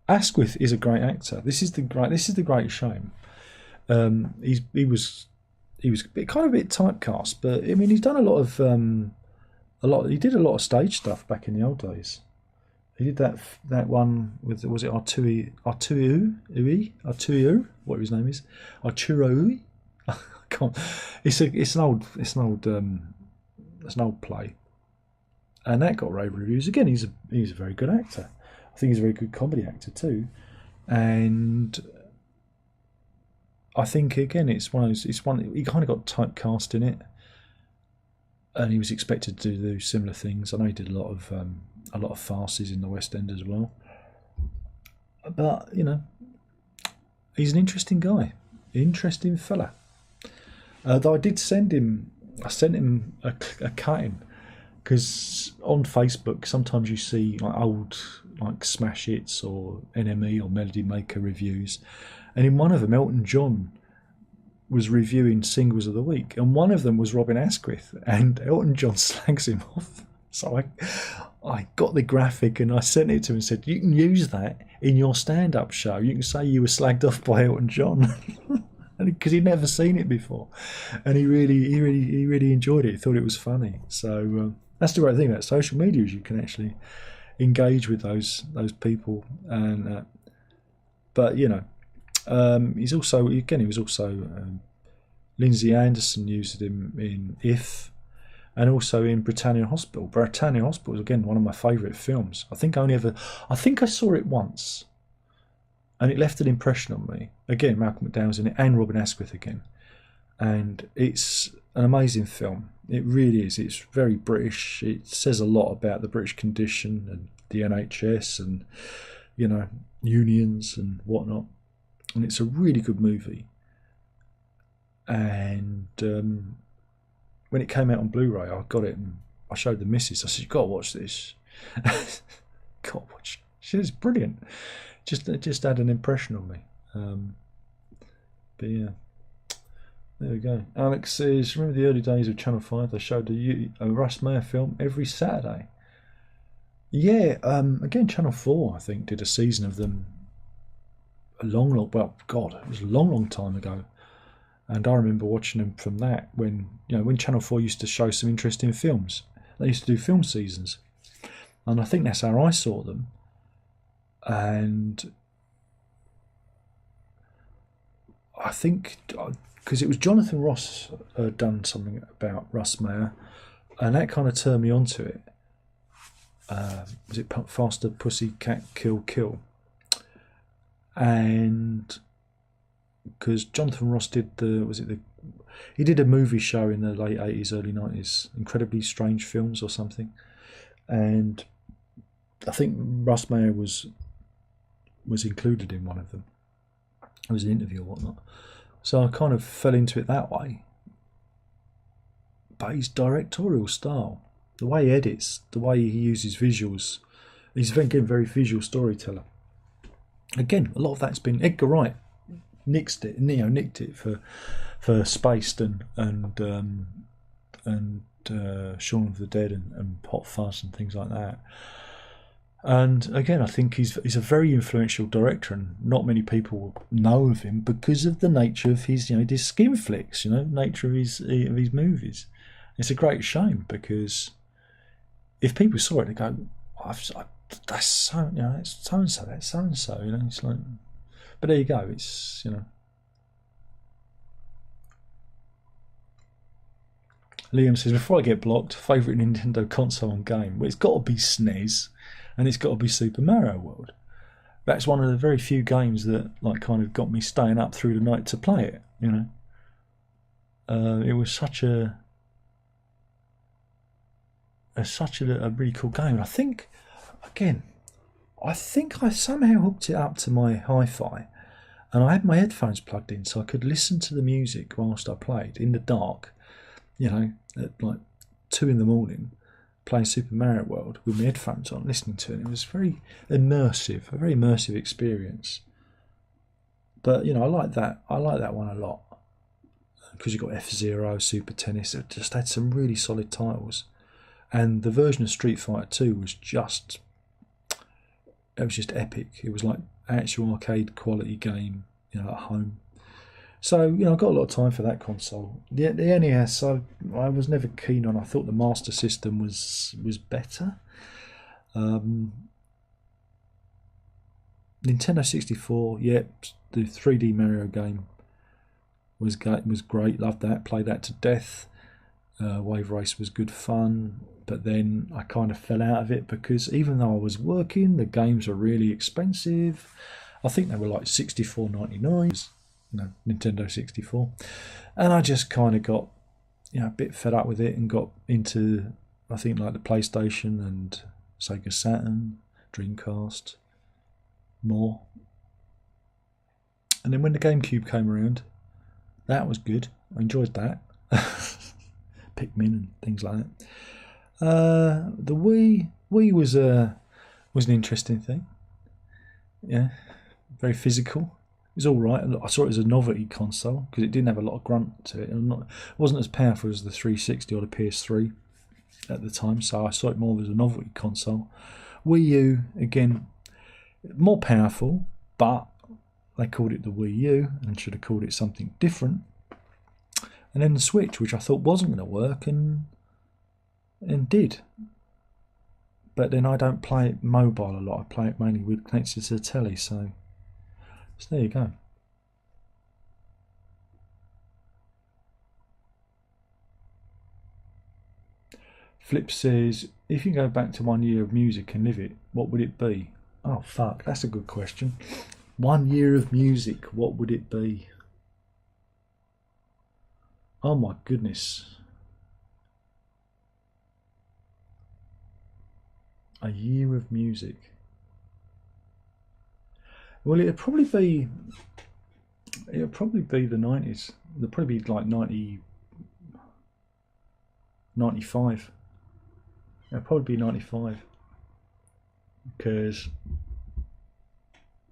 Asquith is a great actor. This is the great shame. He was kind of a bit typecast, but I mean he's done a lot of he did a lot of stage stuff back in the old days. He did that one with, was it Arturu? Whatever his name is, Arturu. I can't. It's an old play. And that got rave reviews. Again, he's a very good actor. I think he's a very good comedy actor too. And I think again, he kind of got typecast in it, and he was expected to do similar things. I know he did a lot of farces in the West End as well. But you know, he's an interesting guy, interesting fella. Though I sent him a cutting. Because on Facebook, sometimes you see like old like Smash Hits or NME or Melody Maker reviews, and in one of them, Elton John was reviewing singles of the week, and one of them was Robin Asquith, and Elton John slags him off. So I got the graphic and I sent it to him and said, you can use that in your stand-up show. You can say you were slagged off by Elton John. Because he'd never seen it before, and he really enjoyed it. He thought it was funny. So that's the great thing about social media, is you can actually engage with those people. And but you know, he was also Lindsay Anderson used him in If, and also in Britannia Hospital. Britannia Hospital is again one of my favourite films. I think I saw it once, and it left an impression on me. Again, Malcolm McDowell's in it, and Robin Asquith again, and it's an amazing film. It really is. It's very British. It says a lot about the British condition and the NHS and, you know, unions and whatnot. And it's a really good movie. And when it came out on Blu-ray, I got it and I showed the missus. I said, "You've got to watch this." Got to watch it. She was brilliant. It just had an impression on me. But yeah. There we go. Alex says, remember the early days of Channel 5? They showed a Russ Meyer film every Saturday. Yeah, again, Channel 4, I think, did a season of them it was a long time ago. And I remember watching them from that when Channel 4 used to show some interesting films. They used to do film seasons. And I think that's how I saw them. And I think, because it was Jonathan Ross had done something about Russ Meyer, and that kind of turned me onto it. Was it Faster Pussycat Kill Kill? And because Jonathan Ross did he did a movie show in the late 80s, early 90s, Incredibly Strange Films or something, and I think Russ Meyer was included in one of them. It was an interview or whatnot. So I kind of fell into it that way. But his directorial style, the way he edits, the way he uses visuals, he's again very visual storyteller. Again, a lot of that's been Edgar Wright nicked it for Spaced and Shaun of the Dead and Hot Fuzz and things like that. And again, I think he's a very influential director, and not many people know of him because of the nature of his his skin flicks, nature of his movies. It's a great shame because if people saw it, they go, "That's so, it's so and so, that's so and so," It's like, but there you go. It's Liam says, before I get blocked, favourite Nintendo console and game. Well, it's got to be SNES. And it's got to be Super Mario World. That's one of the very few games that kind of got me staying up through the night to play it. It was such a really cool game. And I think I somehow hooked it up to my hi-fi, and I had my headphones plugged in so I could listen to the music whilst I played in the dark. At 2 a.m. playing Super Mario World with my headphones on, listening to it. It was very immersive experience. But I like that. I like that one a lot because you've got F-Zero, Super Tennis. It just had some really solid titles, and the version of Street Fighter 2 was just epic. It was like actual arcade quality game, at home. So, I got a lot of time for that console. The NES, I was never keen on. I thought the Master System was better. Nintendo 64, the 3D Mario game was great. Loved that. Played that to death. Wave Race was good fun. But then I kind of fell out of it because even though I was working, the games were really expensive. I think they were like $64.99. Nintendo 64, and I just kind of got a bit fed up with it and got into I think like the PlayStation and Sega Saturn, Dreamcast more. And then when the GameCube came around, that was good. I enjoyed that. Pikmin and things like that. The Wii was an interesting thing. Yeah, very physical. It was all right. I saw it as a novelty console because it didn't have a lot of grunt to it. It wasn't as powerful as the 360 or the PS3 at the time, so I saw it more as a novelty console. Wii U, again, more powerful, but they called it the Wii U and should have called it something different. And then the Switch, which I thought wasn't going to work, and did. But then I don't play it mobile a lot. I play it mainly with connected to the telly, so there you go. Flip says, if you go back to 1 year of music and live it, what would it be? Oh fuck, that's a good question. 1 year of music, what would it be? Oh my goodness. A year of music. Well, it'd probably be the 90s. It'd probably be like 95. It'd probably be 95. Because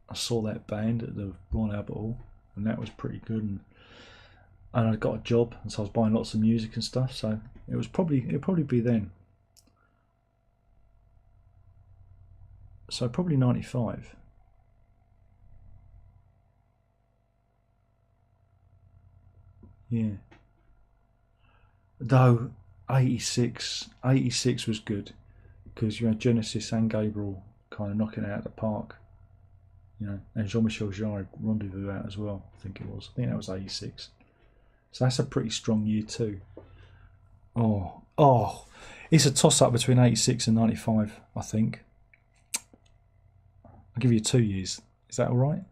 I saw that band at the Royal Albert Hall, and that was pretty good. And I got a job, and so I was buying lots of music and stuff. So it'd probably be then. So probably 95. Yeah. Though 86 was good, because you had Genesis and Gabriel kind of knocking it out of the park. You know, and Jean-Michel Jarre Rendezvous out as well, I think it was. I think that was 86. So that's a pretty strong year too. Oh, it's a toss-up between 86 and 95, I think. I'll give you 2 years. Is that all right?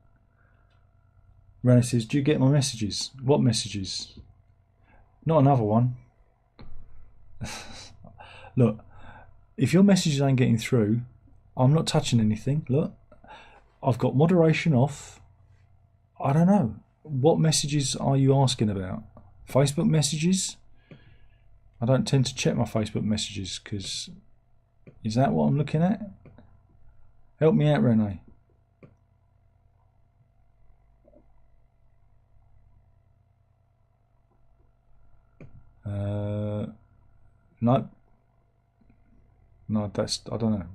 Rana says, do you get my messages? What messages? Not another one. Look, if your messages ain't getting through, I'm not touching anything. Look, I've got moderation off. I don't know. What messages are you asking about? Facebook messages? I don't tend to check my Facebook messages, because is that what I'm looking at? Help me out, Renee. No, that's, I don't know.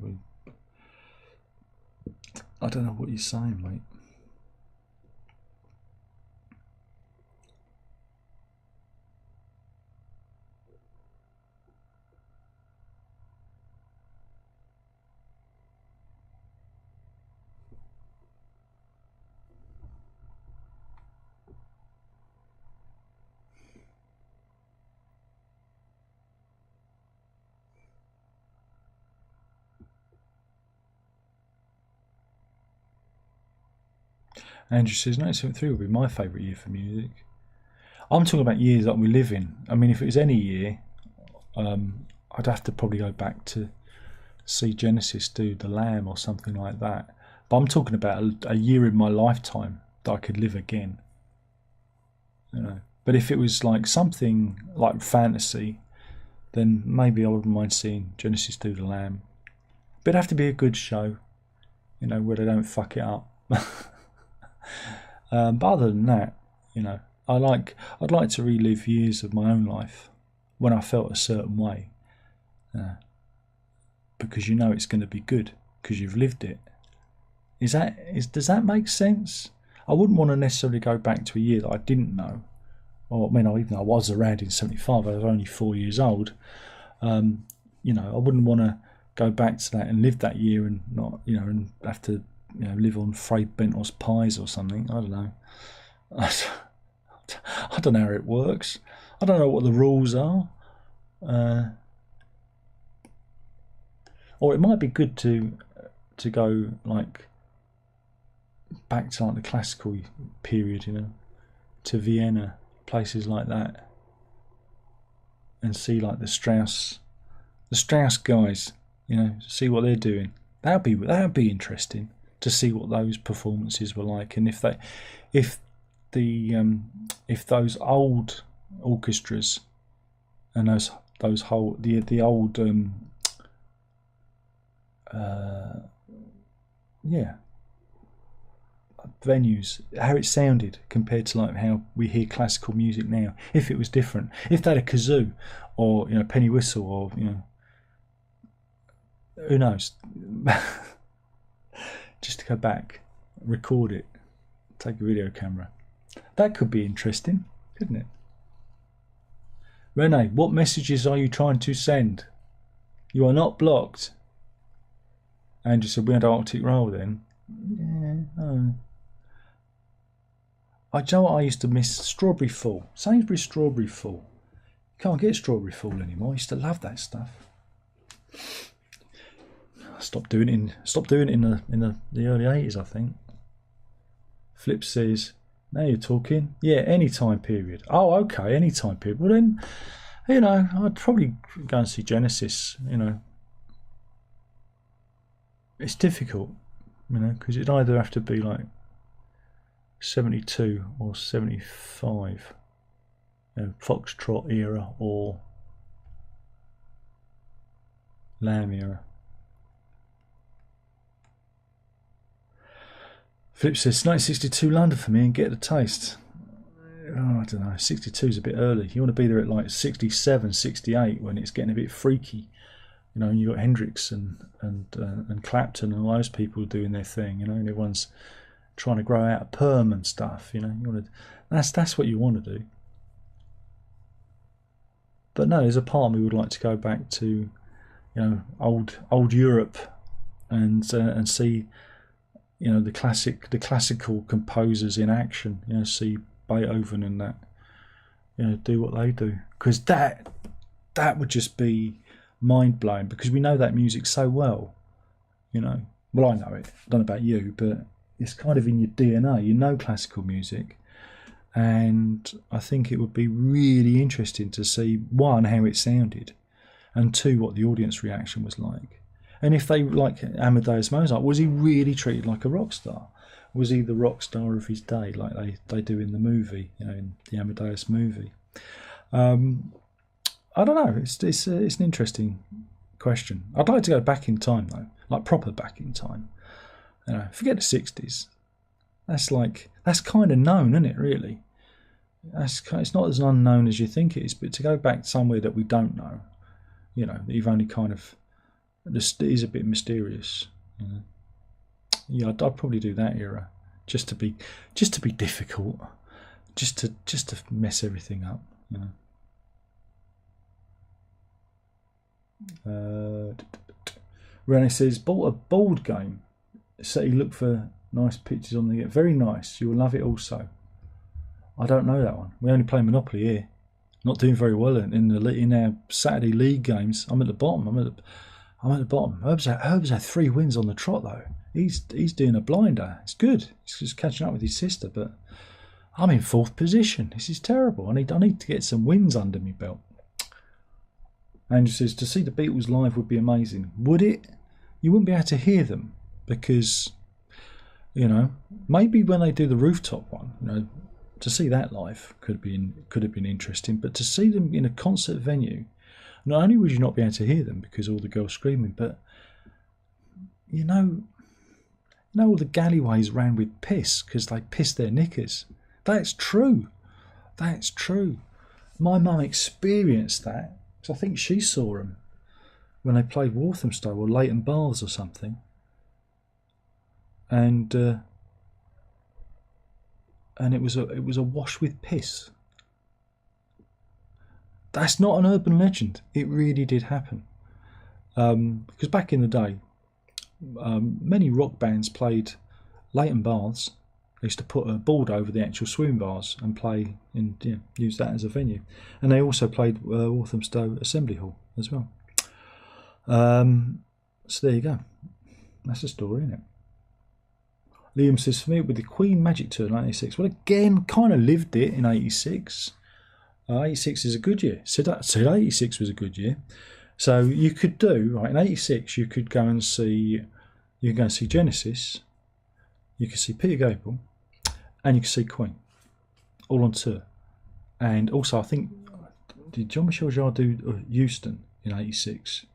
I don't know what you're saying, mate. Andrew says 1973 would be my favourite year for music. I'm talking about years that we live in. I mean, if it was any year, I'd have to probably go back to see Genesis do The Lamb or something like that. But I'm talking about a year in my lifetime that I could live again. You know. But if it was like something like fantasy, then maybe I wouldn't mind seeing Genesis do The Lamb. But it'd have to be a good show, you know, where they don't fuck it up. But other than that, you know, I'd like to relive years of my own life when I felt a certain way, because you know it's going to be good because you've lived it. Does that make sense? I wouldn't want to necessarily go back to a year that I didn't know, or I mean, even though I was around in '75, I was only 4 years old. You know, I wouldn't want to go back to that and live that year and not, you know, and have to, you know, live on Fred Bentos pies or something. I don't know. I don't know how it works. I don't know what the rules are. Or it might be good to go like back to like the classical period, you know, to Vienna, places like that, and see like the Strauss guys, you know, see what they're doing. That'd be interesting to see what those performances were like, and if those old orchestras and those whole the old venues, how it sounded compared to like how we hear classical music now, if it was different, if they had a kazoo or, you know, penny whistle, or, you know, who knows. Just to go back, record it, take a video camera. That could be interesting, couldn't it? Renee, what messages are you trying to send? You are not blocked. Andrew said, we had Arctic Roll then. Yeah, oh. I know what I used to miss? Strawberry Fall. Sainsbury's Strawberry Fall. You can't get Strawberry Fall anymore. I used to love that stuff. Stopped doing it in the early 80s, I think. Flip says, now you're talking. Yeah, any time period. Oh, okay, any time period. Well then, you know, I'd probably go and see Genesis, you know. It's difficult, you know, because it'd either have to be like 72 or 75, you know, Foxtrot era or Lamb era. Flip says 1962 London for me and get the taste. Oh, I don't know, 62 is a bit early. You want to be there at like 67, 68 when it's getting a bit freaky. You know, you got Hendrix and Clapton and all those people doing their thing. You know, and everyone's trying to grow out a perm and stuff. You know, you want to. That's what you want to do. But no, there's a part of me would like to go back to, you know, old Europe, and see, you know, the classical composers in action. You know, see Beethoven and that. You know, do what they do, because that would just be mind blowing, because we know that music so well. You know, well, I know it. I don't know about you, but it's kind of in your DNA. You know classical music, and I think it would be really interesting to see, one, how it sounded, and two, what the audience reaction was like. And if they, like Amadeus Mozart, was he really treated like a rock star? Was he the rock star of his day, like they do in the movie, you know, in the Amadeus movie? I don't know. It's an interesting question. I'd like to go back in time though, like proper back in time. You know, forget the 60s. That's kind of known, isn't it? Really, it's not as unknown as you think it is. But to go back somewhere that we don't know, you know, that you've only kind of, this is a bit mysterious. You know? Yeah, I'd probably do that era, just to be difficult, just to mess everything up. You know. Renee says, bought a board game. So you look for nice pictures on the. Very nice. You will love it also. I don't know that one. We only play Monopoly here. Not doing very well in our Saturday league games. I'm at the bottom. I'm at the bottom. Herb's had 3 wins on the trot though. He's doing a blinder. It's good. He's just catching up with his sister, but I'm in 4th position. This is terrible. I need to get some wins under my belt. Andrew says, to see the Beatles live would be amazing. Would it? You wouldn't be able to hear them because, you know, maybe when they do the rooftop one, you know, to see that live could have been interesting. But to see them in a concert venue, not only would you not be able to hear them because all the girls screaming, but you know all the galleyways ran with piss because they pissed their knickers. That's true. That's true. My mum experienced that. So I think she saw them when they played Walthamstow or Leighton Baths or something, and it was a wash with piss. That's not an urban legend. It really did happen. Because back in the day, many rock bands played Leighton Baths. They used to put a board over the actual swim bars and play and use that as a venue. And they also played Walthamstow Assembly Hall as well. So there you go. That's the story, isn't it? Liam says, for me, with the Queen Magic Tour in 86. Well, again, kind of lived it in 86. 86 is a good year. Said 86 was a good year. So you could do, right, in 86, you could go and see Genesis, you could see Peter Gabriel, and you could see Queen, all on tour. And also, I think, did Jean-Michel Jarre do Houston in 86?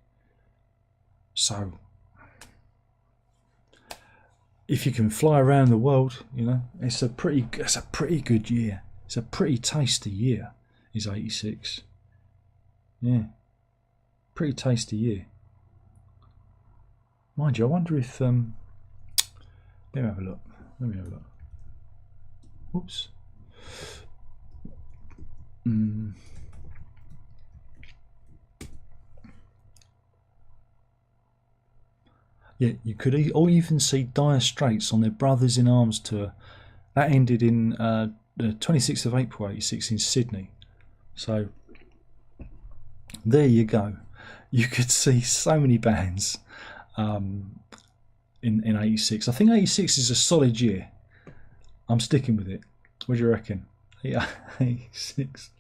So, if you can fly around the world, you know, it's a pretty good year. It's a pretty tasty year, is 86. Yeah. Pretty tasty year. Mind you, I wonder if let me have a look. Whoops. Yeah, you could even see Dire Straits on their Brothers in Arms tour. That ended in the 26th of April 86 in Sydney. So there you go. you could see so many bands in 86. I think 86 is a solid year. I'm sticking with it. What do you reckon? Yeah, 86.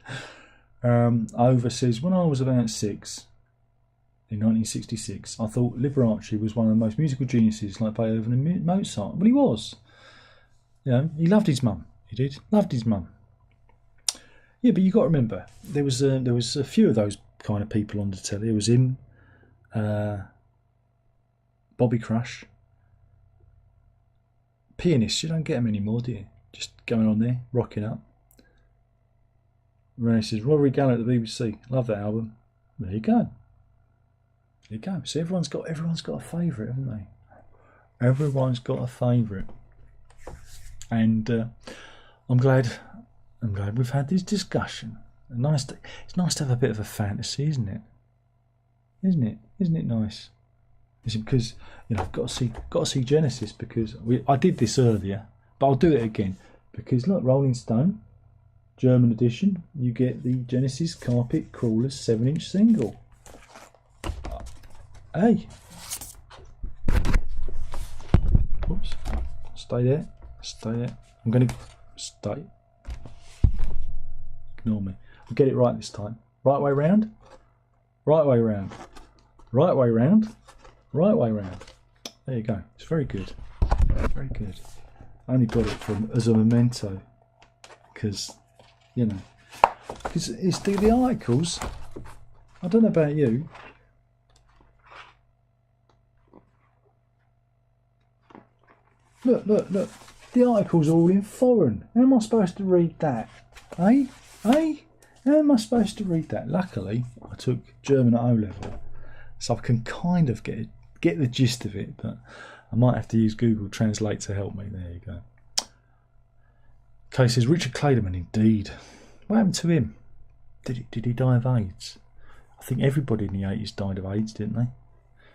Over says, when I was about 6, in 1966, I thought Liberace was one of the most musical geniuses like Beethoven and Mozart. Well, he was. You know, he loved his mum. He did. Loved his mum. Yeah, but you got to remember, there was a few of those kind of people on the telly. It was him, Bobby Crush, pianists. You don't get them anymore, do you? Just going on there, rocking up. Ray says, Rory Gallagher at the BBC. Love that album. There you go. There you go. So everyone's got a favourite, haven't they? Everyone's got a favourite. And I'm glad we've had this discussion. It's nice to have a bit of a fantasy, isn't it? Isn't it nice? Is it because I've got to see Genesis, because I did this earlier, but I'll do it again because look, Rolling Stone, German edition, you get the Genesis Carpet Crawlers 7-inch single. Hey, whoops, stay there. I'm going to stay. Ignore me. I'll get it right this time. Right way round. Right way round. Right way round. Right way round. There you go. It's very good. Very good. I only got it as a memento because it's the articles. I don't know about you. Look. The articles are all in foreign. How am I supposed to read that? Eh? How am I supposed to read that? Luckily, I took German at O-level, so I can kind of get the gist of it, but I might have to use Google Translate to help me. There you go. Okay, says Richard Clayderman, indeed. What happened to him? Did he die of AIDS? I think everybody in the 80s died of AIDS, didn't they?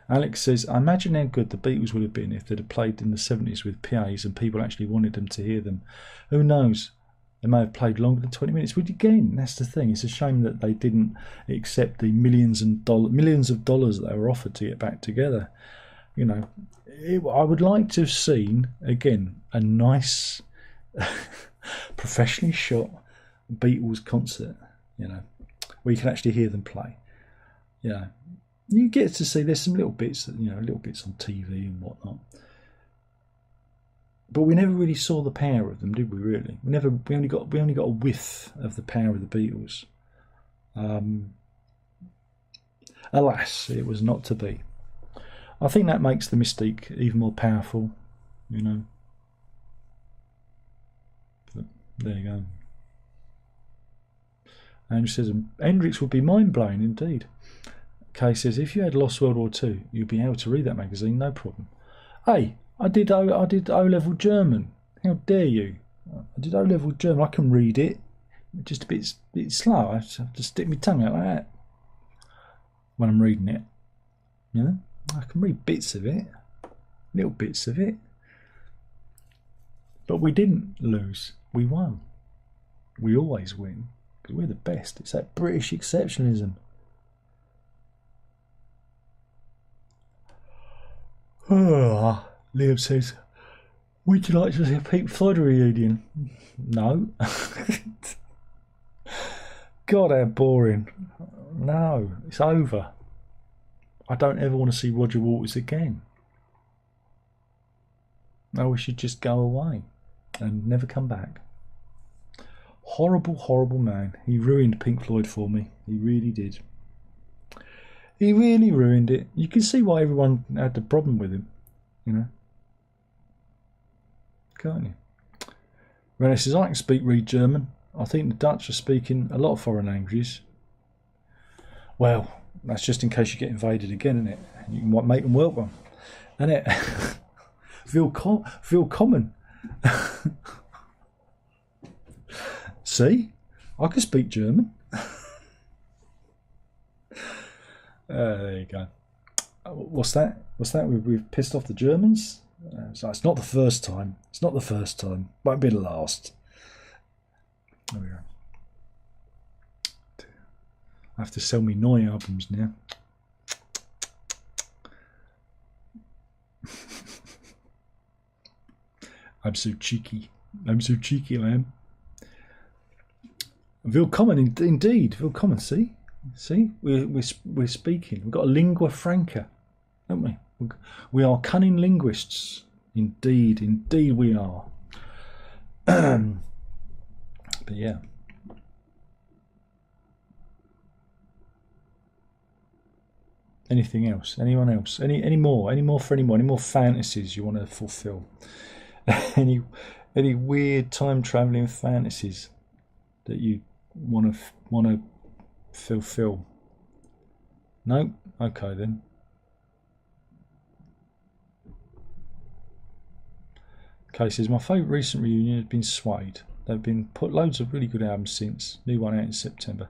Alex says, I imagine how good the Beatles would have been if they'd have played in the 70s with PAs and people actually wanted them to hear them. Who knows? They may have played longer than 20 minutes. But again, that's the thing. It's a shame that they didn't accept the millions of dollars that they were offered to get back together. I would like to have seen, again, a nice, professionally shot Beatles concert, where you can actually hear them play. You get to see there's some little bits on TV and whatnot, but we never really saw the power of them, did we? Really, we only got a whiff of the power of the Beatles. Alas, it was not to be. I think that makes the mystique even more powerful, But there you go. Andrew says Hendrix would be mind-blowing indeed. Kay says, if you had lost World War II, you'd be able to read that magazine, no problem. Hey, I did O-level German. How dare you? I did O-level German. I can read it. Just a bit slow. I have to stick my tongue out like that when I'm reading it. I can read bits of it, little bits of it. But we didn't lose. We won. We always win because we're the best. It's that British exceptionalism. Liam says, would you like to see a Pink Floyd reunion? No. God, how boring. No, it's over. I don't ever want to see Roger Waters again. No, we should just go away and never come back. Horrible, horrible man. He ruined Pink Floyd for me. He really did. He really ruined it. You can see why everyone had the problem with him, Can't you? Renee says, I can read German. I think the Dutch are speaking a lot of foreign languages. Well, that's just in case you get invaded again, isn't it? You might make them welcome, isn't it? Feel common. See? I can speak German. There you go. What's that? We've pissed off the Germans? So it's not the first time. Won't be the last. There we go. I have to sell me Neu albums now. I'm so cheeky. I'm so cheeky, I am. Willkommen, indeed. Willkommen, see? See? We're speaking. We've got a lingua franca, haven't we? We are cunning linguists. Indeed, indeed we are. But yeah. Anything else? Anyone else? Any more? Any more for any more? Any more fantasies you want to fulfill? any weird time traveling fantasies that you want to fulfill? No? Okay then. Okay, says my favourite recent reunion has been Suede. They've been put loads of really good albums since. New one out in September.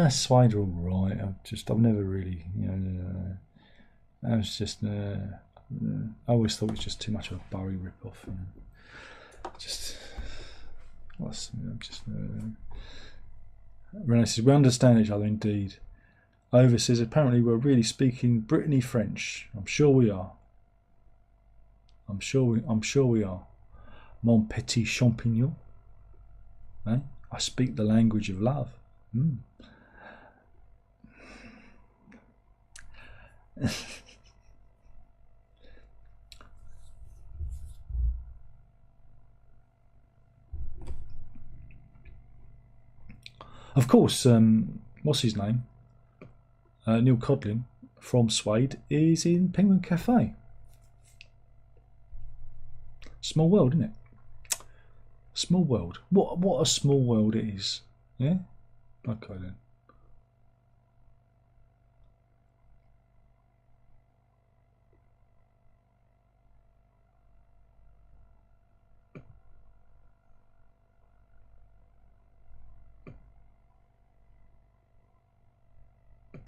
Suede are all right. I've never really, I was just, I always thought it was just too much of a Bowie rip-off. Renee says, we understand each other indeed. Over says, apparently we're really speaking Brittany French. I'm sure we are. I'm sure we are. Mon petit champignon. Eh? I speak the language of love. Of course, what's his name? Neil Codlin from Suede is in Penguin Cafe. Small world, isn't it? Small world. What a small world it is. Yeah? Okay then.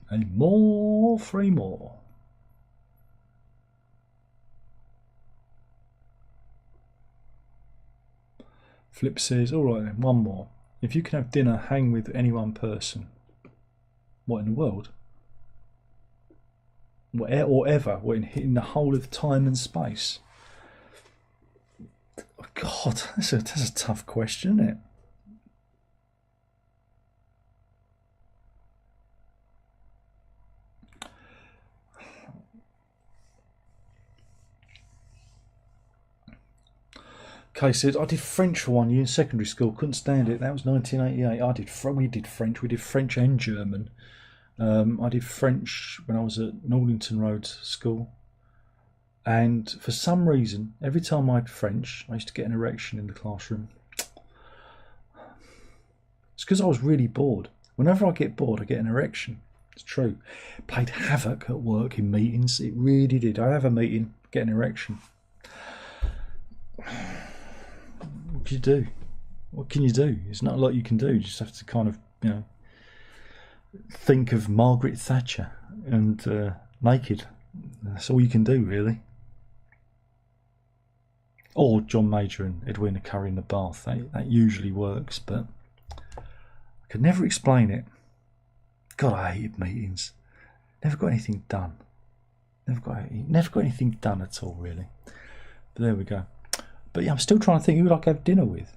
And more, 3 more. Flip says, all right then, 1 more. If you can have dinner, hang with any one person. What, in the world? Or ever? What, in the whole of time and space? God, that's a tough question, isn't it? Kay said, I did French for 1 year in secondary school. Couldn't stand it. That was 1988. We did French. We did French and German. I did French when I was at Norlington Road School. And for some reason, every time I had French, I used to get an erection in the classroom. It's because I was really bored. Whenever I get bored, I get an erection. It's true. It played havoc at work in meetings. It really did. I'd have a meeting, get an erection. What can you do? What can you do? It's not a lot you can do. You just have to kind of, think of Margaret Thatcher and naked. That's all you can do, really. Or John Major and Edwina Curry in the bath. That usually works, but I could never explain it. God, I hated meetings. Never got anything done. Never got anything done at all, really. But there we go. But yeah, I'm still trying to think who I'd like to have dinner with.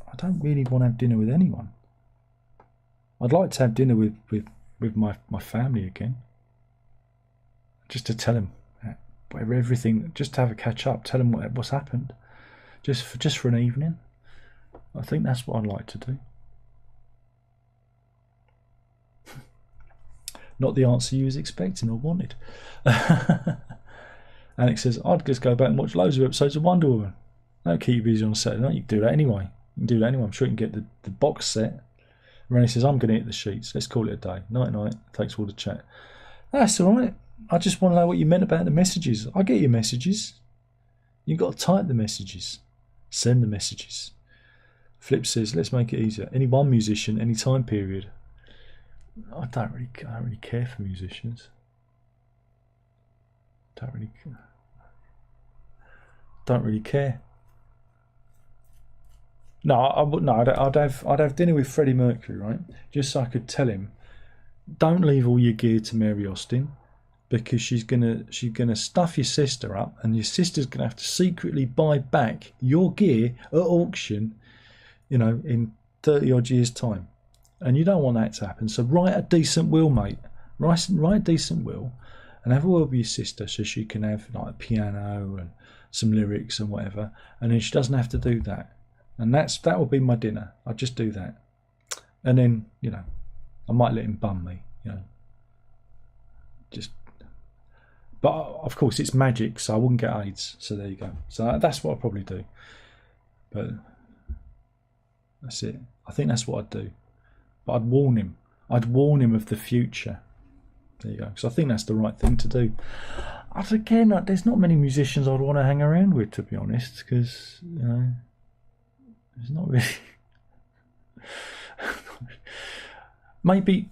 I don't really want to have dinner with anyone. I'd like to have dinner with my family again. Just to tell them everything, just to have a catch up, tell them what's happened. Just for an evening. I think that's what I'd like to do. Not the answer you was expecting or wanted. Alex says, I'd just go back and watch loads of episodes of Wonder Woman. That'll keep you busy on a Saturday night. You can do that anyway. I'm sure you can get the box set. Rennie says, I'm going to hit the sheets. Let's call it a day. Night. Takes all the chat. That's all right. I just want to know what you meant about the messages. I get your messages. You've got to type the messages. Send the messages. Flip says, let's make it easier. Any one musician, any time period. I don't really care for musicians. Don't really care. No, I wouldn't. No, I'd have dinner with Freddie Mercury, right? Just so I could tell him, don't leave all your gear to Mary Austin, because she's gonna stuff your sister up, and your sister's gonna have to secretly buy back your gear at auction, you know, in 30 odd years time, and you don't want that to happen. So write a decent will, mate. Write a decent will, and have a word with your sister so she can have like a piano and some lyrics and whatever, and then she doesn't have to do that. And that will be my dinner. I'll just do that, and then, you know, I might let him bum me, you know. But of course it's magic, so I wouldn't get AIDS. So there you go. So that's what I'll probably do. But that's it. I think that's what I'd do. But I'd warn him. I'd warn him of the future. There you go. Because I think that's the right thing to do. Again, there's not many musicians I'd want to hang around with, to be honest, because, you know, there's not really. maybe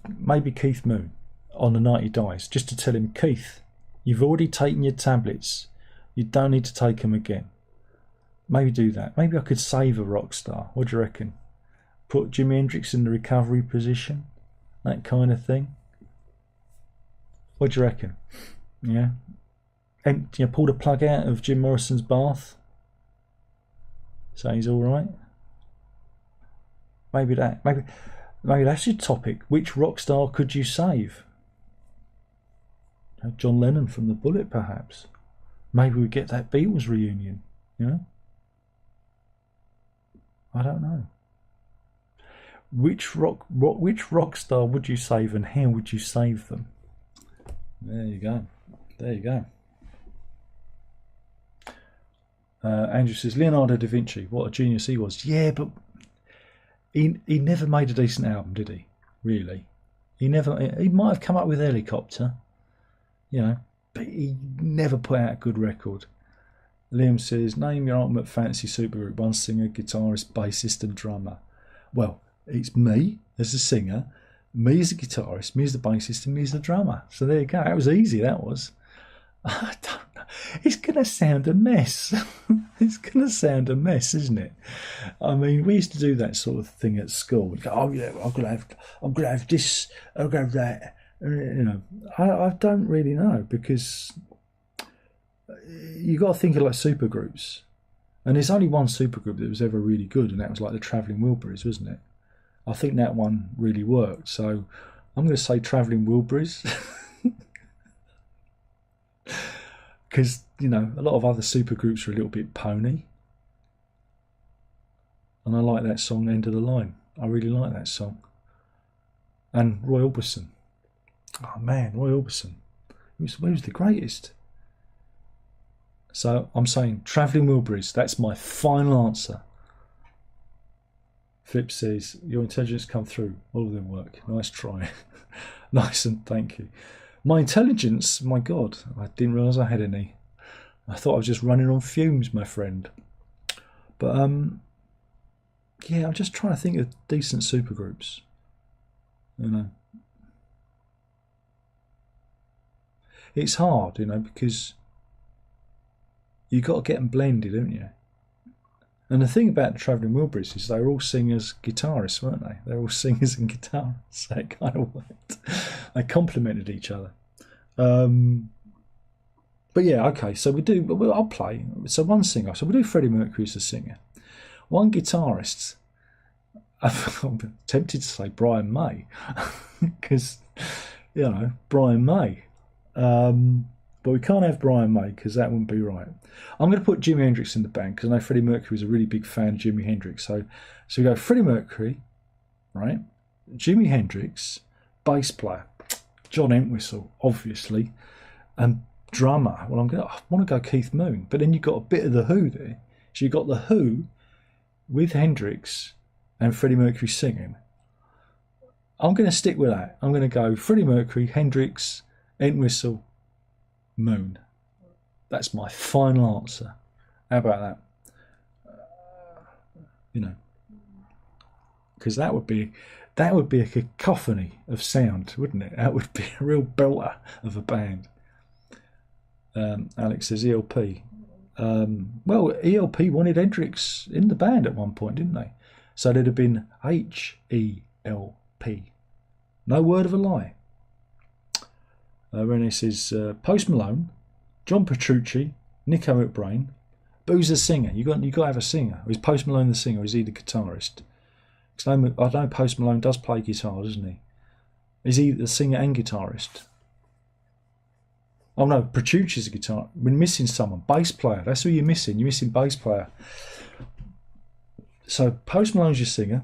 Keith Moon on the night he dies, just to tell him, Keith, you've already taken your tablets. You don't need to take them again. Maybe do that. Maybe I could save a rock star. What do you reckon? Put Jimi Hendrix in the recovery position, that kind of thing. What do you reckon? Yeah. And, you know, pull the plug out of Jim Morrison's bath, so he's all right. Maybe that's your topic. Which rock star could you save? John Lennon from The Bullet, perhaps. Maybe we get that Beatles reunion. You know, I don't know. Which rock star would you save, and how would you save them? There you go. There you go. Andrew says, Leonardo da Vinci, what a genius he was. Yeah, but he never made a decent album, did he? Really? He might have come up with Helicopter, you know, but he never put out a good record. Liam says, name your ultimate fantasy supergroup, one singer, guitarist, bassist and drummer. Well, it's me as a singer, me as a guitarist, me as the bassist, and me as the drummer. So there you go. That was easy, that was. I don't know. It's going to sound a mess. It's going to sound a mess, isn't it? I mean, we used to do that sort of thing at school. We'd go, oh yeah, I'm going to have this, I'm going to have that. You know, I don't really know, because you got to think of like supergroups, and there's only one supergroup that was ever really good, and that was like the Travelling Wilburys, wasn't it? I think that one really worked, so I'm going to say Travelling Wilburys. Because, you know, a lot of other supergroups are a little bit pony, and I like that song, End of the Line. I really like that song. And Roy Orbison. Oh man, Roy Orbison. He was the greatest. So I'm saying Travelling Wilburys. That's my final answer. Flip says, your intelligence come through. All of them work. Nice try. Nice, and thank you. My intelligence, my God, I didn't realise I had any. I thought I was just running on fumes, my friend. But yeah, I'm just trying to think of decent supergroups. You know, it's hard, you know, because you got to get them blended, haven't you? And the thing about the Travelling Wilburys is they were all singers, guitarists, weren't they? They were all singers and guitarists. So it kind of worked. They complemented each other. But yeah, okay. So I'll play. So one singer. So we'll do Freddie Mercury as a singer. One guitarist. I'm tempted to say Brian May, because, you know, Brian May. But we can't have Brian May, because that wouldn't be right. I'm going to put Jimi Hendrix in the band, because I know Freddie Mercury was a really big fan of Jimi Hendrix. So we go Freddie Mercury, right? Jimi Hendrix, bass player, John Entwistle, obviously, and drummer. Well, I want to go Keith Moon, but then you've got a bit of the Who there. So you've got the Who with Hendrix and Freddie Mercury singing. I'm going to stick with that. I'm going to go Freddie Mercury, Hendrix, Entwistle, Moon. That's my final answer. How about that? You know, because that would be a cacophony of sound, wouldn't it? That would be a real belter of a band. Alex says ELP. Well, ELP wanted Hendrix in the band at one point, didn't they? So there'd have been HELP. No word of a lie. Renee says Post Malone, John Petrucci, Nico McBrain. But who's the singer? You got to have a singer. Or is Post Malone the singer? Or is he the guitarist? Because I know Post Malone does play guitar, doesn't he? Is he the singer and guitarist? Oh no, Petrucci's a guitar. We're missing someone. Bass player. That's who you're missing. You're missing bass player. So Post Malone's your singer.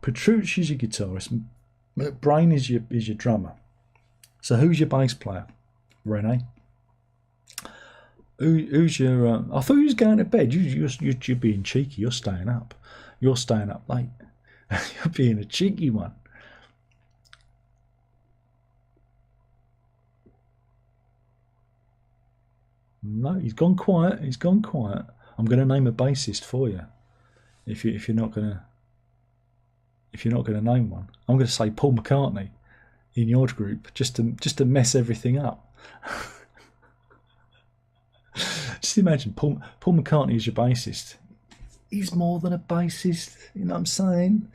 Petrucci's your guitarist. McBrain is your drummer. So who's your bass player? Renee. Who's your? I thought you was going to bed. You're being cheeky. You're staying up. You're staying up late. You're being a cheeky one. No, he's gone quiet. He's gone quiet. I'm going to name a bassist for you. If you're not gonna name one, I'm going to say Paul McCartney in your group just to mess everything up. Just imagine Paul McCartney is your bassist. He's more than a bassist. You know what I'm saying?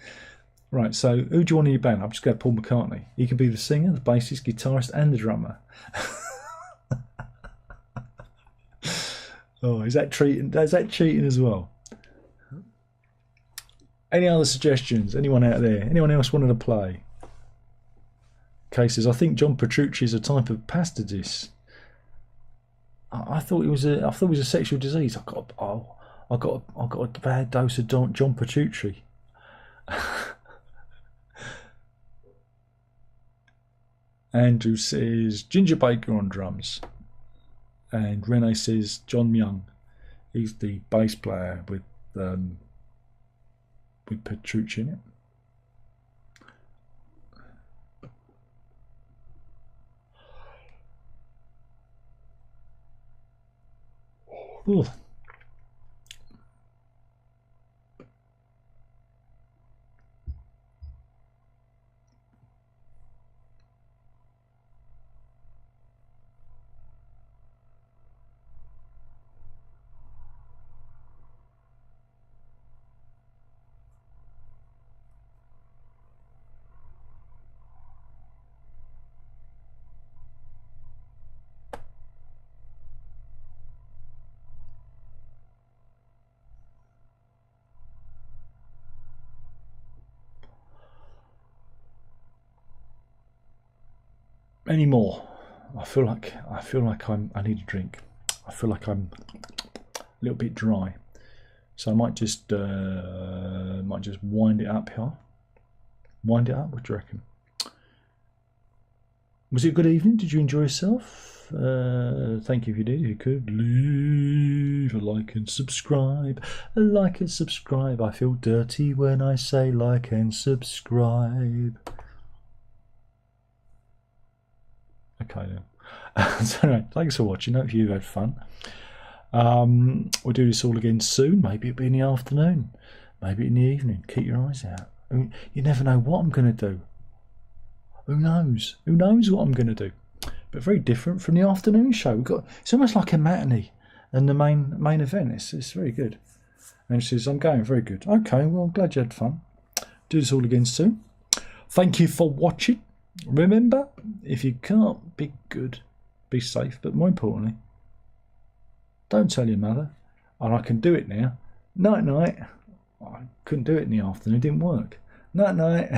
Right. So who do you want in your band? I'm just going Paul McCartney. He can be the singer, the bassist, guitarist, and the drummer. Oh, is that cheating? Is that cheating as well? Any other suggestions? Anyone out there? Anyone else wanted to play? Cases. I think John Petrucci is a type of pasta dish. I thought it was a sexual disease. I got a bad dose of John Petrucci. Andrew says Ginger Baker on drums. And Renee says John Young. He's the bass player with Petrucci in it. Ooh. Any more? I feel like I need a drink. I feel like I'm a little bit dry, so I might just wind it up here. Wind it up. What do you reckon? Was it a good evening? Did you enjoy yourself? Thank you if you did. If you could leave a like and subscribe. A like and subscribe. I feel dirty when I say like and subscribe. Okay then. So anyway, thanks for watching. Hope you've had fun. We'll do this all again soon. Maybe it'll be in the afternoon. Maybe in the evening. Keep your eyes out. You never know what I'm going to do. Who knows? Who knows what I'm going to do? But very different from the afternoon show. It's almost like a matinee and the main event. It's very good. And she says, I'm going very good. Okay, well, I'm glad you had fun. Do this all again soon. Thank you for watching. Remember, if you can't be good, be safe. But more importantly, don't tell your mother. And I can do it now. Night night. I couldn't do it in the afternoon. It didn't work. Night night.